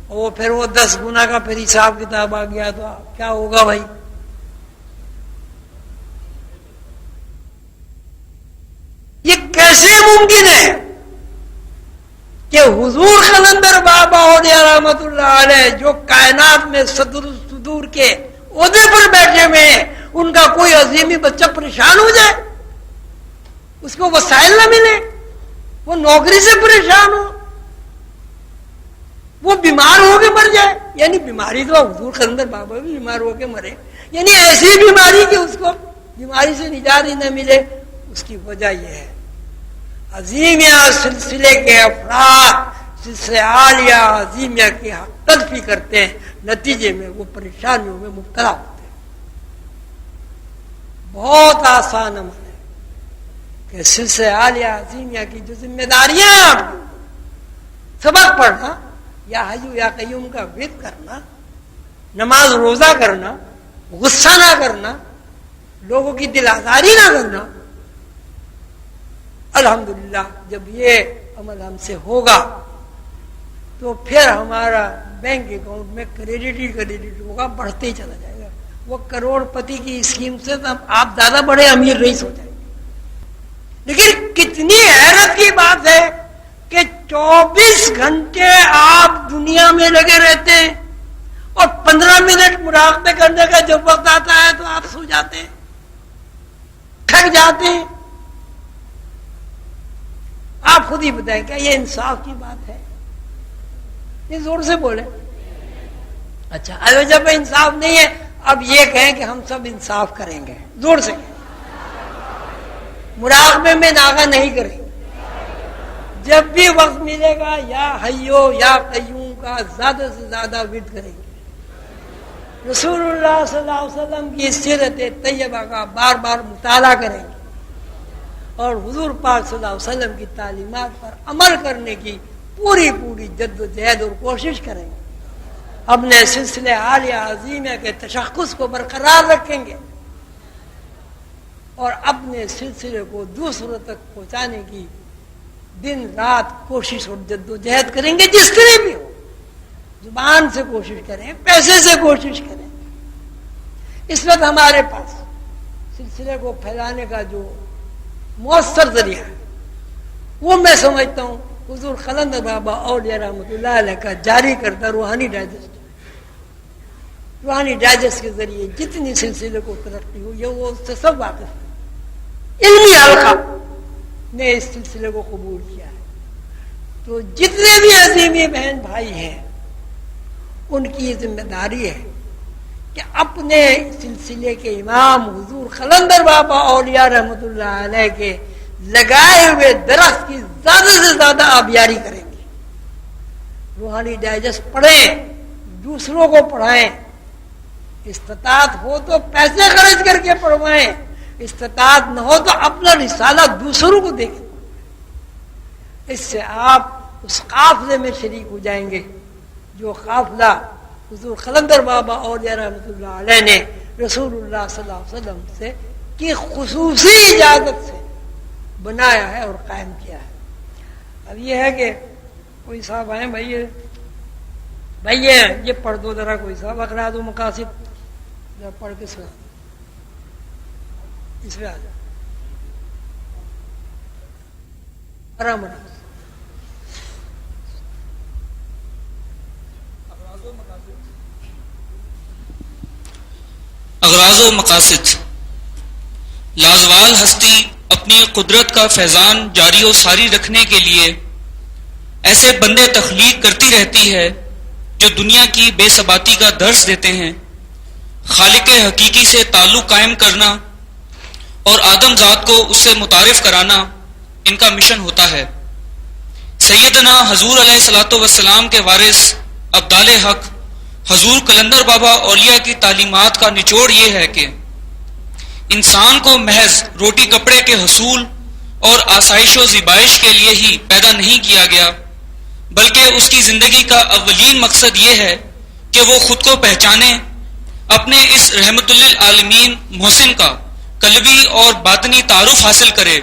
اور پھر وہ 10 گنا کا پھر حساب کتاب آ گیا تو کیا ہوگا بھائی؟ یہ کیسے ممکن ہے کہ حضور قلندر بابا اولیاء رحمت اللہ علیہ جو کائنات میں صدر صدور کے عہدے پر بیٹھے ہوئے ہیں، ان کا کوئی عظیمی بچہ پریشان ہو جائے، اس کو وسائل نہ ملے، وہ نوکری سے پریشان ہو، وہ بیمار ہو کے مر جائے؟ یعنی بیماری تو حضور قلندر بابا بھی بیمار ہو کے مرے، یعنی ایسی بیماری کہ اس کو بیماری سے نجات ہی نہ ملے۔ اس کی وجہ یہ ہے عظیمیہ سلسلے کے افراد سلسلہ عالیہ عظیمیہ کی حق تلفی کرتے ہیں، نتیجے میں وہ پریشانیوں میں مبتلا ہوتے ہیں۔ بہت آسان عمل ہے کہ سلسلہ عالیہ عظیمیہ کی جو ذمہ داریاں ہیں آپ کی، سبق پڑھنا یا حی یا قیوم کا ورد کرنا، نماز روزہ کرنا، غصہ نہ کرنا، لوگوں کی دل آزاری نہ کرنا، الحمدللہ جب یہ عمل ہم سے ہوگا تو پھر ہمارا بینک اکاؤنٹ میں کریڈٹ ہوگا، بڑھتے ہی چلا جائے گا۔ وہ کروڑ پتی کی اسکیم سے تو آپ زیادہ بڑے امیر رئیس ہو جائیں گے۔ لیکن کتنی حیرت کی بات ہے کہ 24 گھنٹے آپ دنیا میں لگے رہتے ہیں اور 15 منٹ مراقبے کرنے کا جب وقت آتا ہے تو آپ سو جاتے ہیں، تھک جاتے ہیں. آپ خود ہی بتائیں کیا یہ انصاف کی بات ہے؟ یہ زور سے بولے. اچھا اب جب انصاف نہیں ہے اب یہ کہیں کہ ہم سب انصاف کریں گے، زور سے مراقبے میں ناغہ نہیں کریں گے. جب بھی وقت ملے گا یا حیو یا قیوم کا زیادہ سے زیادہ ورد کریں گے. رسول اللہ صلی اللہ علیہ وسلم کی سیرت طیبہ کا بار بار مطالعہ کریں گے اور حضور پاک صلی اللہ علیہ وسلم کی تعلیمات پر عمل کرنے کی پوری جد و جہد اور کوشش کریں گے. اپنے سلسلے عالیہ عظیمہ کے تشخص کو برقرار رکھیں گے اور اپنے سلسلے کو دوسروں تک پہنچانے کی دن رات کوشش اور جد و جہد کریں گے. جس طرح بھی ہو، زبان سے کوشش کریں، پیسے سے کوشش کریں. اس وقت ہمارے پاس سلسلے کو پھیلانے کا جو مؤثر ذریعہ ہے وہ میں سمجھتا ہوں حضور قلندر بابا اولیاء رحمۃ اللہ علیہ کا جاری کردہ روحانی ڈائجسٹ کے ذریعے جتنی سلسلے کو ترقی ہوئی ہے وہ اس سے سب واقف ہے. علمی حلقہ نے اس سلسلے کو قبول کیا ہے. تو جتنے بھی عظیمی بہن بھائی ہیں ان کی یہ ذمہ داری ہے کہ اپنے سلسلے کے امام حضور قلندر بابا اولیاء رحمۃ اللہ علیہ کے لگائے ہوئے درخت کی زیادہ سے زیادہ آبیاری کریں گے. روحانی ڈائجسٹ پڑھیں، دوسروں کو پڑھائیں. استطاعت ہو تو پیسے خرچ کر کے پڑھوائیں، استطاعت نہ ہو تو اپنا رسالہ دوسروں کو دے کے پڑھوائیں. اس سے آپ اس قافلے میں شریک ہو جائیں گے جو قافلہ حضور قلندر بابا اولیاء رحمۃ اللہ علیہ نے رسول اللہ صلی اللہ علیہ وسلم سے کی خصوصی اجازت سے بنایا ہے اور قائم کیا ہے. اب یہ ہے کہ کوئی صاحب آئے بھائی یہ پڑھ دو ذرا، کوئی صاحب اقراض و مقاصد ذرا پڑھ کے سنا، اس میں آ جاؤ آرام آرام. اغراض و مقاصد. لازوال ہستی اپنی قدرت کا فیضان جاری و ساری رکھنے کے لیے ایسے بندے تخلیق کرتی رہتی ہے جو دنیا کی بے ثباتی کا درس دیتے ہیں. خالق حقیقی سے تعلق قائم کرنا اور آدم ذات کو اس سے متعارف کرانا ان کا مشن ہوتا ہے. سیدنا حضور علیہ الصلوۃ والسلام کے وارث ابدال حق حضور قلندر بابا اولیاء کی تعلیمات کا نچوڑ یہ ہے کہ انسان کو محض روٹی کپڑے کے حصول اور آسائش و زیبائش کے لیے ہی پیدا نہیں کیا گیا، بلکہ اس کی زندگی کا اولین مقصد یہ ہے کہ وہ خود کو پہچانے، اپنے اس رحمت للعالمین محسن کا قلبی اور باطنی تعارف حاصل کرے،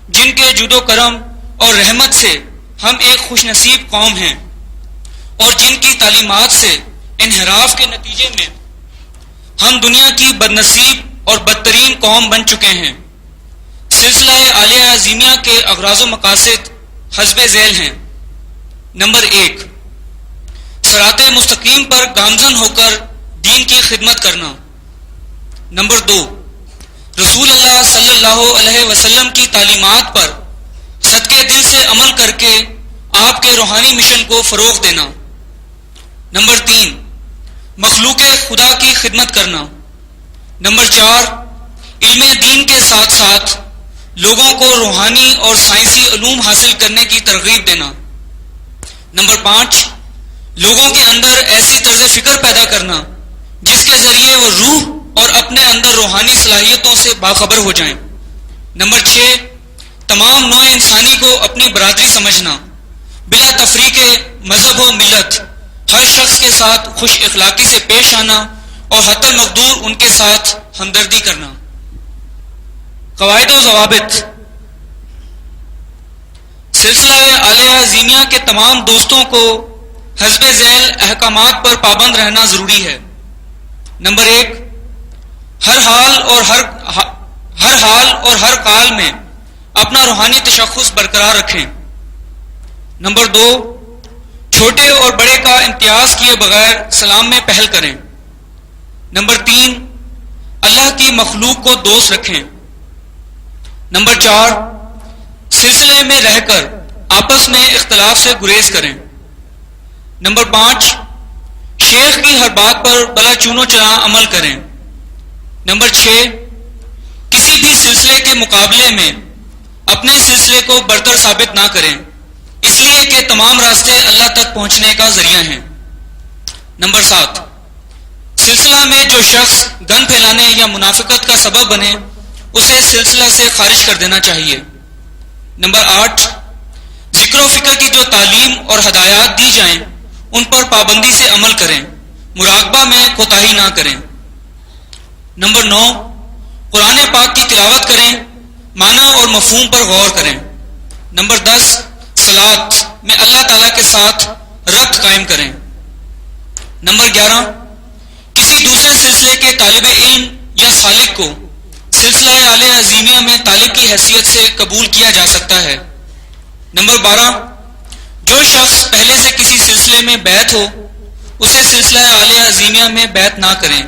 جن کے جود و کرم اور رحمت سے ہم ایک خوش نصیب قوم ہیں اور جن کی تعلیمات سے انحراف کے نتیجے میں ہم دنیا کی بدنصیب اور بدترین قوم بن چکے ہیں. سلسلہ عالیہ عظیمیہ کے اغراض و مقاصد حسب ذیل ہیں. نمبر 1، صراط مستقیم پر گامزن ہو کر دین کی خدمت کرنا. نمبر 2، رسول اللہ صلی اللہ علیہ وسلم کی تعلیمات پر صدقے دل سے عمل کر کے آپ کے روحانی مشن کو فروغ دینا. نمبر 3، مخلوق خدا کی خدمت کرنا. نمبر 4، علم دین کے ساتھ ساتھ لوگوں کو روحانی اور سائنسی علوم حاصل کرنے کی ترغیب دینا. نمبر 5، لوگوں کے اندر ایسی طرز فکر پیدا کرنا جس کے ذریعے وہ روح اور اپنے اندر روحانی صلاحیتوں سے باخبر ہو جائیں. نمبر 6، تمام نوع انسانی کو اپنی برادری سمجھنا، بلا تفریق مذہب و ملت، ہر شخص کے ساتھ خوش اخلاقی سے پیش آنا اور حتی المقدور ان کے ساتھ ہمدردی کرنا. قواعد و ضوابط. سلسلہ عالیہ عظیمیہ کے تمام دوستوں کو حسب ذیل احکامات پر پابند رہنا ضروری ہے. نمبر 1، ہر حال اور ہر قال میں اپنا روحانی تشخص برقرار رکھیں. نمبر 2، چھوٹے اور بڑے کا امتیاز کیے بغیر سلام میں پہل کریں۔ نمبر 3، اللہ کی مخلوق کو دوست رکھیں۔ نمبر 4، سلسلے میں رہ کر آپس میں اختلاف سے گریز کریں۔ نمبر 5، شیخ کی ہر بات پر بلا چونو چنا عمل کریں۔ نمبر 6، کسی بھی سلسلے کے مقابلے میں اپنے سلسلے کو برتر ثابت نہ کریں، اس لیے کہ تمام راستے اللہ تک پہنچنے کا ذریعہ ہیں۔ نمبر 7، سلسلہ میں جو شخص گن پھیلانے یا منافقت کا سبب بنے اسے سلسلہ سے خارج کر دینا چاہیے۔ نمبر 8، ذکر و فکر کی جو تعلیم اور ہدایات دی جائیں ان پر پابندی سے عمل کریں، مراقبہ میں کوتاہی نہ کریں۔ نمبر 9، قرآن پاک کی تلاوت کریں، معنی اور مفہوم پر غور کریں۔ نمبر 10، صلاۃ میں اللہ تعالیٰ کے ساتھ ربط قائم کریں۔ نمبر 11، کسی دوسرے سلسلے کے طالب علم یا سالک کو سلسلہ اعلی عظیمیہ میں طالب کی حیثیت سے قبول کیا جا سکتا ہے۔ نمبر 12، جو شخص پہلے سے کسی سلسلے میں بیعت ہو اسے سلسلہ اعلی عظیمیہ میں بیعت نہ کریں،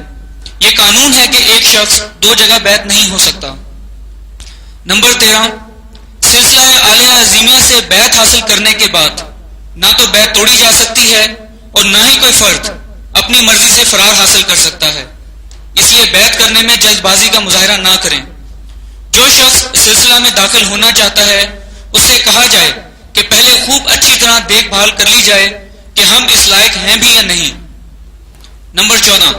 یہ قانون ہے کہ ایک شخص 2 جگہ بیعت نہیں ہو سکتا۔ نمبر 13، سلسلہ اعلی عظیمیہ سے بیعت حاصل کرنے کے بعد نہ تو بیعت توڑی جا سکتی ہے اور نہ ہی کوئی فرد اپنی مرضی سے فرار حاصل کر سکتا ہے، اس لیے بیعت کرنے میں جلد بازی کا مظاہرہ نہ کریں۔ جو شخص سلسلہ میں داخل ہونا چاہتا ہے اس سے کہا جائے کہ پہلے خوب اچھی طرح دیکھ بھال کر لی جائے کہ ہم اس لائق ہیں بھی یا نہیں۔ نمبر 14،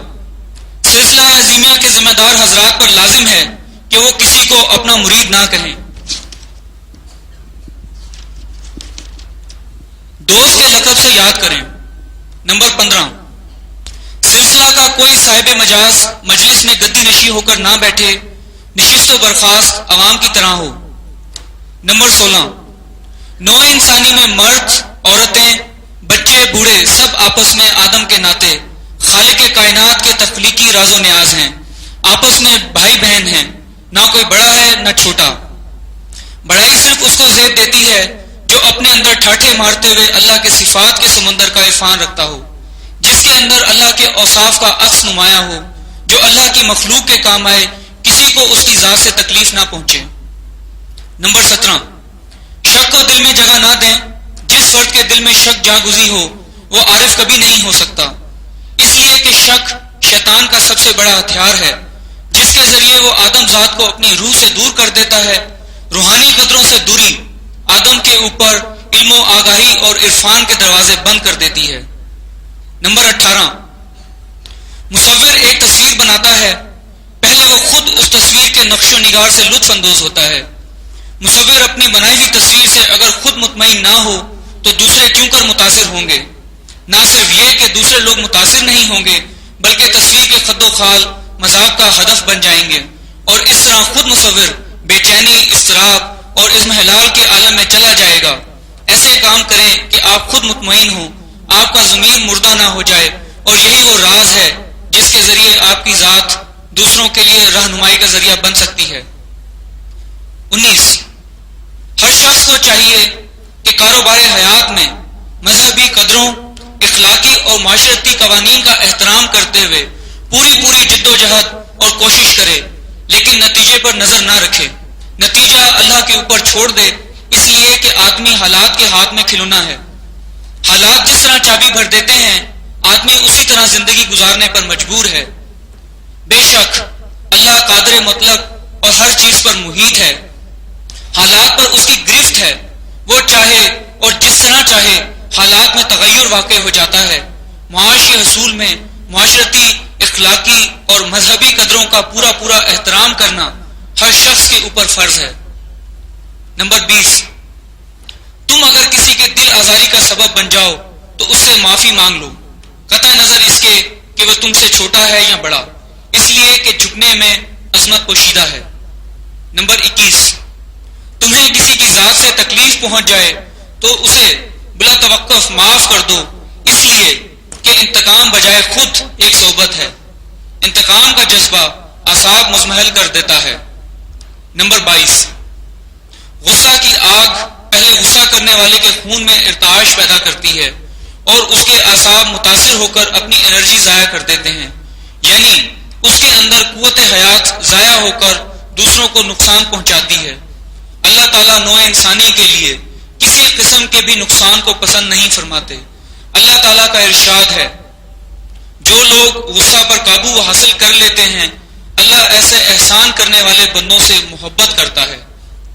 سلسلہ عظیمیہ کے ذمہ دار حضرات پر لازم ہے کہ وہ کسی کو اپنا مرید نہ کہیں۔ دوست کے لقب سے یاد کریں۔ نمبر 15، سلسلہ کا کوئی صاحب مجاز مجلس میں گدی نشی ہو کر نہ بیٹھے، نشست و برخاست عوام کی طرح ہو۔ نمبر 16، نوع انسانی میں مرد، عورتیں، بچے، بوڑھے سب آپس میں آدم کے ناطے خالق کائنات کے تخلیقی راز و نیاز ہیں، آپس میں بھائی بہن ہیں، نہ کوئی بڑا ہے نہ چھوٹا۔ بڑائی صرف اس کو زیب دیتی ہے جو اپنے اندر ٹھاٹھے مارتے ہوئے اللہ کے صفات کے سمندر کا عرفان رکھتا ہو، جس کے اندر اللہ کے اوصاف کا عکس نمایاں ہو، جو اللہ کی مخلوق کے کام آئے، کسی کو اس کی ذات سے تکلیف نہ پہنچے۔ نمبر 17، شک کو دل میں جگہ نہ دیں، جس فرد کے دل میں شک جا گزی ہو وہ عارف کبھی نہیں ہو سکتا، اس لیے کہ شک شیطان کا سب سے بڑا ہتھیار ہے، جس کے ذریعے وہ آدم ذات کو اپنی روح سے دور کر دیتا ہے۔ روحانی قدروں سے دوری آدم کے اوپر علم و آگاہی اور عرفان کے دروازے بند کر دیتی ہے۔ نمبر 18، مصور ایک تصویر بناتا ہے، پہلے وہ خود اس تصویر کے نقش و نگار سے لطف اندوز ہوتا ہے۔ مصور اپنی بنائی ہوئی تصویر سے اگر خود مطمئن نہ ہو تو دوسرے کیوں کر متاثر ہوں گے؟ نہ صرف یہ کہ دوسرے لوگ متاثر نہیں ہوں گے بلکہ تصویر کے خد و خال مذاق کا ہدف بن جائیں گے، اور اس طرح خود مصور بے چینی، اضطراب اور اضمحلال کے عالم میں چلا جائے گا۔ ایسے کام کریں کہ آپ خود مطمئن ہوں، آپ کا ضمیر مردہ نہ ہو جائے، اور یہی وہ راز ہے جس کے ذریعے آپ کی ذات دوسروں کے لیے رہنمائی کا ذریعہ بن سکتی ہے۔ 19، ہر شخص کو چاہیے کہ کاروبار حیات میں مذہبی قدروں، اخلاقی اور معاشرتی قوانین کا احترام کرتے ہوئے پوری جد و جہد اور کوشش کرے، لیکن نتیجے پر نظر نہ رکھے، نتیجہ اللہ کے اوپر چھوڑ دے، اس لیے کہ آدمی حالات کے ہاتھ میں کھلونا ہے۔ حالات جس طرح چابی بھر دیتے ہیں آدمی اسی طرح زندگی گزارنے پر مجبور ہے۔ بے شک اللہ قادر مطلق اور ہر چیز پر محیط ہے، حالات پر اس کی گرفت ہے، وہ چاہے اور جس طرح چاہے حالات میں تغیر واقع ہو جاتا ہے۔ معاشی حصول میں معاشرتی، اخلاقی اور مذہبی قدروں کا پورا احترام کرنا ہر شخص کے اوپر فرض ہے۔ نمبر 20، تم اگر کسی کے دل آزاری کا سبب بن جاؤ تو اس سے معافی مانگ لو، قطع نظر اس کے کہ وہ تم سے چھوٹا ہے یا بڑا، اس لیے کہ جھکنے میں عظمت پوشیدہ ہے۔ نمبر 21، تمہیں کسی کی ذات سے تکلیف پہنچ جائے تو اسے بلا توقف معاف کر دو، اس لیے کہ انتقام بجائے خود ایک صحبت ہے، انتقام کا جذبہ اعصاب مزمحل کر دیتا ہے۔ نمبر 22، غصہ کی آگ پہلے غصہ کرنے والے کے خون میں ارتعاش پیدا کرتی ہے اور اس کے اعصاب متاثر ہو کر اپنی انرجی ضائع کر دیتے ہیں، یعنی اس کے اندر قوت حیات ضائع ہو کر دوسروں کو نقصان پہنچاتی ہے۔ اللہ تعالیٰ نوع انسانی کے لیے کسی قسم کے بھی نقصان کو پسند نہیں فرماتے۔ اللہ تعالیٰ کا ارشاد ہے، جو لوگ غصہ پر قابو حاصل کر لیتے ہیں اللہ ایسے احسان کرنے والے بندوں سے محبت کرتا ہے۔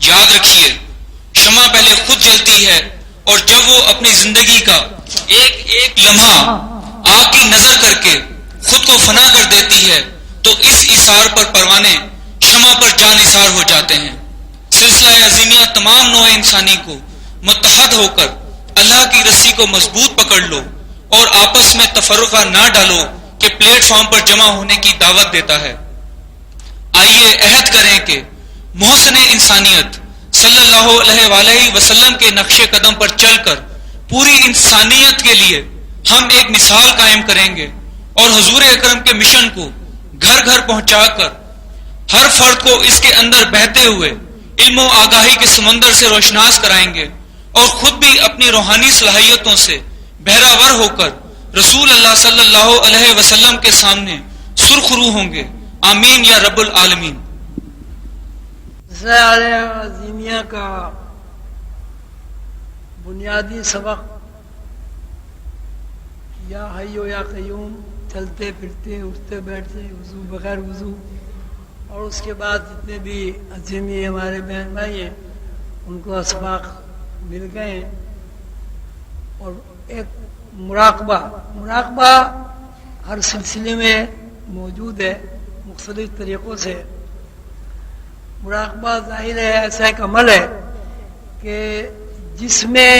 یاد رکھیے، شمع پہلے خود جلتی ہے اور جب وہ اپنی زندگی کا ایک ایک لمحہ آگ کی نظر کر کے خود کو فنا کر دیتی ہے تو اس اثار پر پروانے شمع پر جان اثار ہو جاتے ہیں۔ سلسلہ عظیمیہ تمام نوع انسانی کو متحد ہو کر اللہ کی رسی کو مضبوط پکڑ لو اور آپس میں تفرقہ نہ ڈالو کہ پلیٹ فارم پر جمع ہونے کی دعوت دیتا ہے۔ آئیے عہد کریں کہ محسن انسانیت صلی اللہ علیہ وآلہ وسلم کے نقش قدم پر چل کر پوری انسانیت کے لیے ہم ایک مثال قائم کریں گے اور حضور اکرم کے مشن کو گھر گھر پہنچا کر ہر فرد کو اس کے اندر بہتے ہوئے علم و آگاہی کے سمندر سے روشناس کرائیں گے اور خود بھی اپنی روحانی صلاحیتوں سے بہراور ہو کر رسول اللہ صلی اللہ علیہ وسلم کے سامنے سرخ رو ہوں گے۔ آمین یا رب العالمین۔ عظیمیہ کا بنیادی سبق یا حی و یا قیوم، چلتے پھرتے اٹھتے بیٹھتے وضو بغیر وضو، اور اس کے بعد جتنے بھی عظیمی ہمارے بہن بھائی ہیں ان کو اسباق مل گئے ہیں۔ اور ایک مراقبہ ہر سلسلے میں موجود ہے مختلف طریقوں سے۔ مراقبہ ظاہر ہے ایسا ایک عمل ہے کہ جس میں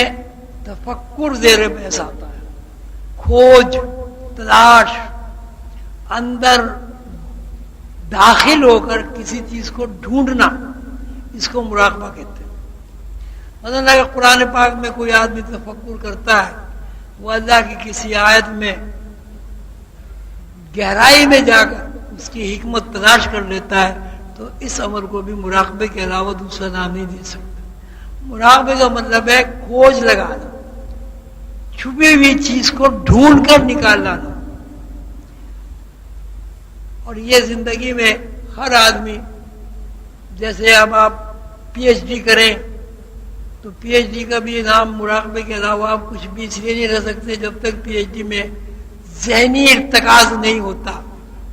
تفکر زیر بحث آتا ہے، کھوج تلاش، اندر داخل ہو کر کسی چیز کو ڈھونڈنا، اس کو مراقبہ کہتے ہیں۔ مثلا اگر قرآن پاک میں کوئی آدمی تفکر کرتا ہے، وہ اللہ کی کسی آیت میں گہرائی میں جا کر اس کی حکمت تلاش کر لیتا ہے تو اس عمل کو بھی مراقبے کے علاوہ دوسرا نام نہیں دے سکتا۔ مراقبے کا مطلب ہے کھوج لگانا، چھپی ہوئی چیز کو ڈھونڈ کر نکال لانا۔ اور یہ زندگی میں ہر آدمی، جیسے اب آپ پی ایچ ڈی کریں تو پی ایچ ڈی کا بھی نام مراقبے کے علاوہ آپ کچھ بھی اس لیے نہیں رہ سکتے جب تک پی ایچ ڈی میں ذہنی ارتکاز نہیں ہوتا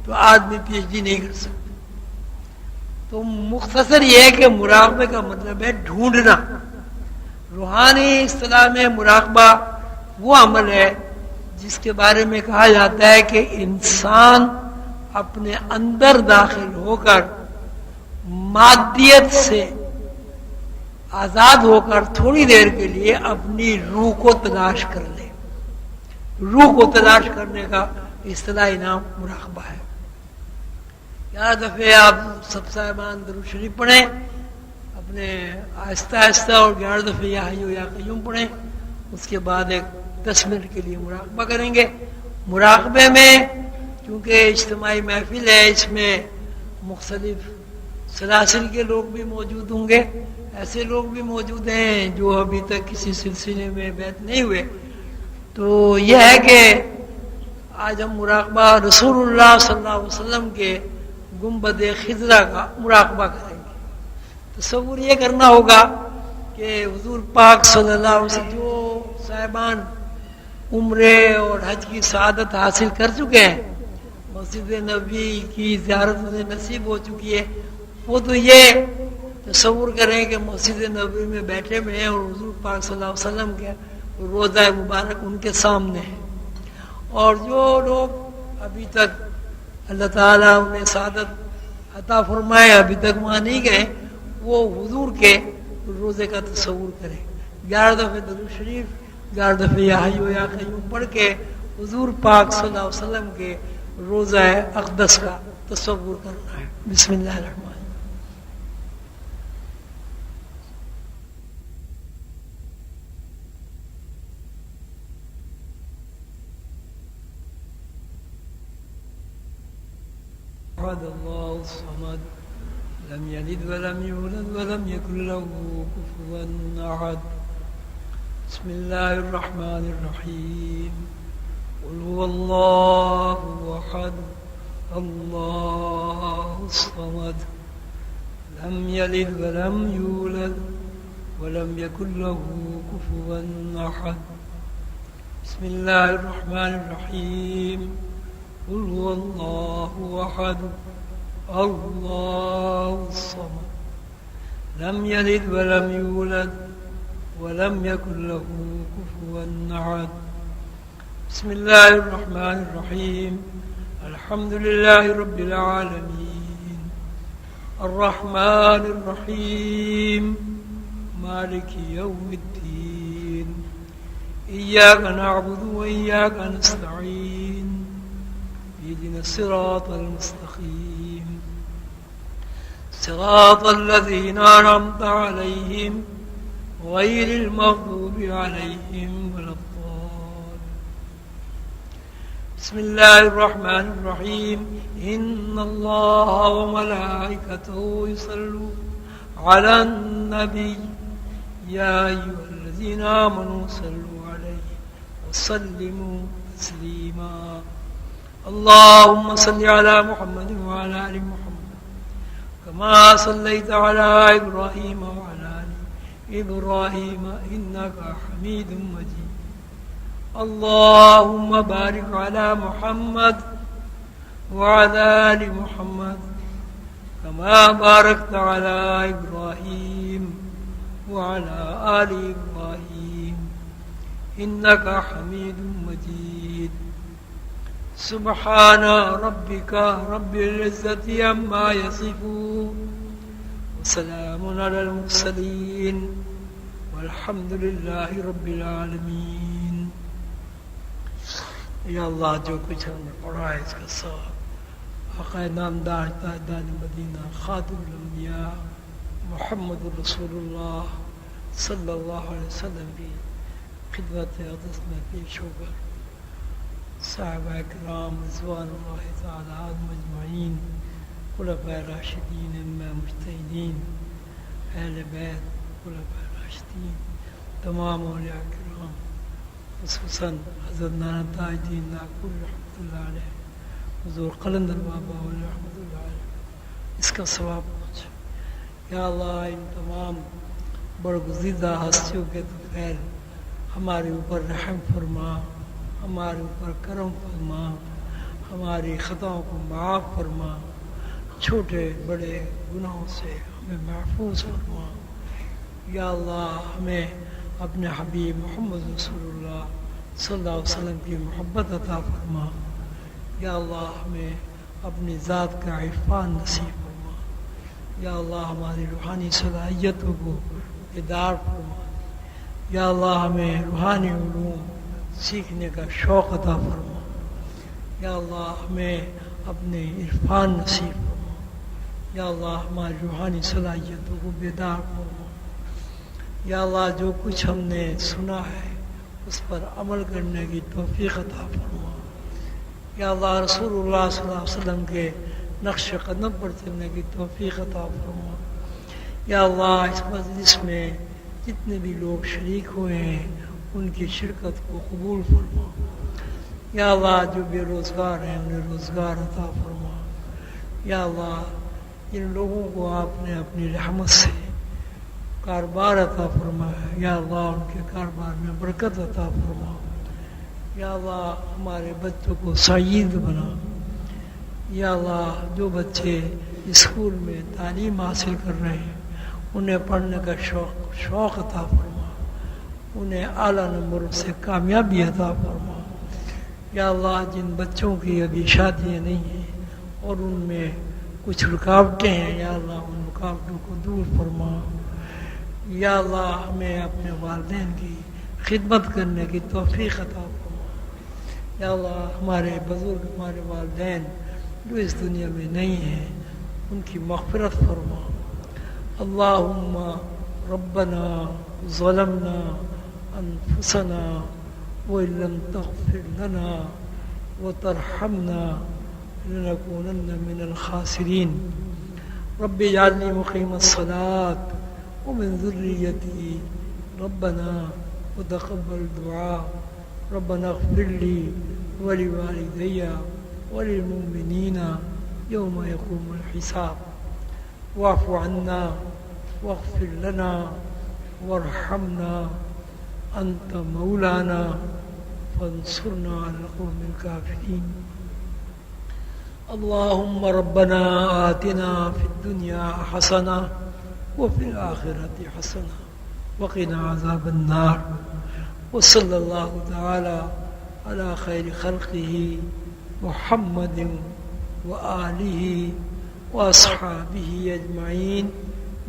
تو آدمی پی ایچ ڈی نہیں کر سکتا۔ تو مختصر یہ ہے کہ مراقبے کا مطلب ہے ڈھونڈنا۔ روحانی اصطلاح میں مراقبہ وہ عمل ہے جس کے بارے میں کہا جاتا ہے کہ انسان اپنے اندر داخل ہو کر مادیت سے آزاد ہو کر تھوڑی دیر کے لیے اپنی روح کو تلاش کر لے۔ روح کو تلاش کرنے کا اصطلاحی نام مراقبہ ہے۔ 11 دفعے آپ سب صاحبان درود شریف پڑھیں اپنے آہستہ آہستہ، اور 11 دفعے یا حی و یا قیوم پڑھیں۔ اس کے بعد ایک 10 منٹ کے لیے مراقبہ کریں گے۔ مراقبے میں کیونکہ اجتماعی محفل ہے، اس میں مختلف سلاسل کے لوگ بھی موجود ہوں گے، ایسے لوگ بھی موجود ہیں جو ابھی تک کسی سلسلے میں بیعت نہیں ہوئے۔ تو یہ ہے کہ آج ہم مراقبہ رسول اللہ صلی اللہ علیہ وسلم کے گنبد خضرا کا مراقبہ کریں گے۔ تصور یہ کرنا ہوگا کہ حضور پاک صلی اللہ علیہ وسلم جو صاحبان عمرے اور حج کی سعادت حاصل کر چکے ہیں، مسجد نبوی کی زیارت انہیں نصیب ہو چکی ہے، وہ تو یہ تصور کریں کہ مسجد نبوی میں بیٹھے ہوئے ہیں اور حضور پاک صلی اللہ علیہ وسلم کے روضہ مبارک ان کے سامنے ہے۔ اور جو لوگ ابھی تک اللہ تعالیٰ انہیں سعادت عطا فرمائے ابھی تک وہاں نہیں گئے، وہ حضور کے روزے کا تصور کریں۔ 11 دفعے درود شریف، 11 دفعے یا حی و یا قیوم پڑھ کے حضور پاک صلی اللہ علیہ وسلم کے روزہ اقدس کا تصور کرنا ہے۔ بسم اللہ الرحمن الرحیم۔ اللہ الصمد لم یلد ولم یولد ولم یکن له کفوا احد بسم الله الرحمن الرحيم قل هو الله أحد الله الصمد لم يلد ولم يولد ولم يكن له كفوا أحد بسم الله الرحمن الرحيم قل هو الله أحد الله الصمد لم يلد ولم يولد ولم يكن له كفوا أحد بسم الله الرحمن الرحيم الحمد لله رب العالمين الرحمن الرحيم مالك يوم الدين إياك نعبد وإياك نستعين اهدنا الصراط المستقيم صراط الذين أنعمت عليهم غير المغضوب عليهم ولا الضالين بسم الله الرحمن الرحيم إن الله وملائكته يصلون على النبي يا أيها الذين آمنوا صلوا عليه وسلموا تسليما اللهم صل على محمد وعلى آل محمد كما صليت على إبراهيم وعلى آل إبراهيم إنك حميد مجيد اللهم بارك على محمد وعلى آل محمد كما باركت على إبراهيم وعلى آل إبراهيم إنك حميد مجيد سبحان ربك رب العزة عما يصفون وسلام على المرسلين والحمد لله رب العالمين یا اللہ جو کچھ ہم نے پڑھا ہے اس کا ثواب آقا نامدار تاجدار مدینہ خاتم الانبیاء محمد رسول اللہ صلی اللہ علیہ وسلم کی خدمت اقدس میں پیش ہو کر صحابہ کرام رضوان اللہ تعالی عنہم اجمعین خلفاء راشدین ائمہ مجتہدین اہل بیت خلفاء راشدین تمام اولیاء کرام خصوصاً حضرت نانا تاج الدین ناگپور رحمۃ اللہ علیہ حضور قلندر بابا رحمۃ اللہ علیہ اس کا ثواب پہنچے یا اللہ ان تمام برگزیدہ ہستیوں کے تو خیر ہمارے اوپر رحم فرما ہمارے اوپر کرم فرما ہماری خطاؤں کو معاف فرما چھوٹے بڑے گناہوں سے ہمیں محفوظ فرما یا اللہ ہمیں اپنے حبیب محمد رسول اللہ صلی اللہ علیہ وسلم کی محبت عطا فرما یا اللہ ہمیں اپنی ذات کا عرفان نصیب فرما یا اللہ ہماری روحانی صلاحیتوں کو بیدار فرما یا اللہ ہمیں روحانی علوم سیکھنے کا شوق عطا فرما یا اللہ ہمیں اپنے عرفان نصیب فرما یا اللہ ہماری روحانی صلاحیتوں کو بیدار فرما یا اللہ جو کچھ ہم نے سنا ہے اس پر عمل کرنے کی توفیق عطا فرما یا اللہ رسول اللہ صلی اللہ علیہ وسلم کے نقش قدم پر چلنے کی توفیق عطا فرما یا اللہ اس مجلس میں جتنے بھی لوگ شریک ہوئے ہیں ان کی شرکت کو قبول فرما یا اللہ جو بے روزگار ہیں انہیں روزگار عطا فرما یا اللہ جن لوگوں کو آپ نے اپنی رحمت سے کاروبار عطا فرمایا یا اللہ ان کے کاروبار میں برکت عطا فرما یا اللہ ہمارے بچوں کو سعید بنا یا اللہ جو بچے اسکول میں تعلیم حاصل کر رہے ہیں انہیں پڑھنے کا شوق عطا فرما انہیں اعلیٰ نمبروں سے کامیابی عطا فرما یا اللہ جن بچوں کی ابھی شادیاں نہیں ہیں اور ان میں کچھ رکاوٹیں ہیں یا اللہ ان رکاوٹوں کو دور فرما یا اللہ ہمیں اپنے والدین کی خدمت کرنے کی توفیق عطا فرما یا اللہ ہمارے بزرگ ہمارے والدین جو اس دنیا میں نہیں ہیں ان کی مغفرت فرما اللہم ربنا ظلمنا انفسنا وإن لم تغفر لنا وترحمنا لنكونن من الخاسرين رب اجعلني مقيم الصلاة ومن ذريتي ربنا وتقبل دعاء. ربنا اغفر لي ولوالدي وللمؤمنين يوم يقوم الحساب. واعف عنا واغفر لنا وارحمنا أنت مولانا فانصرنا على القوم الكافرين. اللهم ربنا آتنا في الدنيا حسنة وفي الآخرة حسنة وقنا عذاب النار. وصلى الله تعالى على خير خلقه محمد وآله وأصحابه أجمعين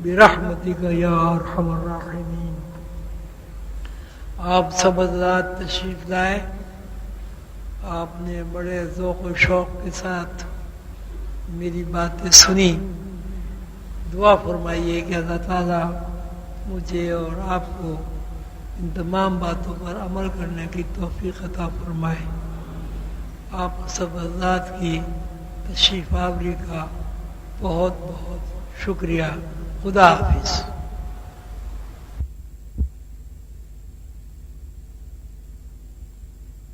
برحمتك يا أرحم الراحمين. آپ سب حضرات تشریف لائے. آپ نے بڑے ذوق و شوق کے ساتھ میری باتیں سنی. دعا فرمائیے کہ اللہ تعالیٰ مجھے اور آپ کو ان تمام باتوں پر عمل کرنے کی توفیق عطا فرمائے. آپ سب حضرات کی تشریف آوری کا بہت بہت شکریہ. خدا حافظ.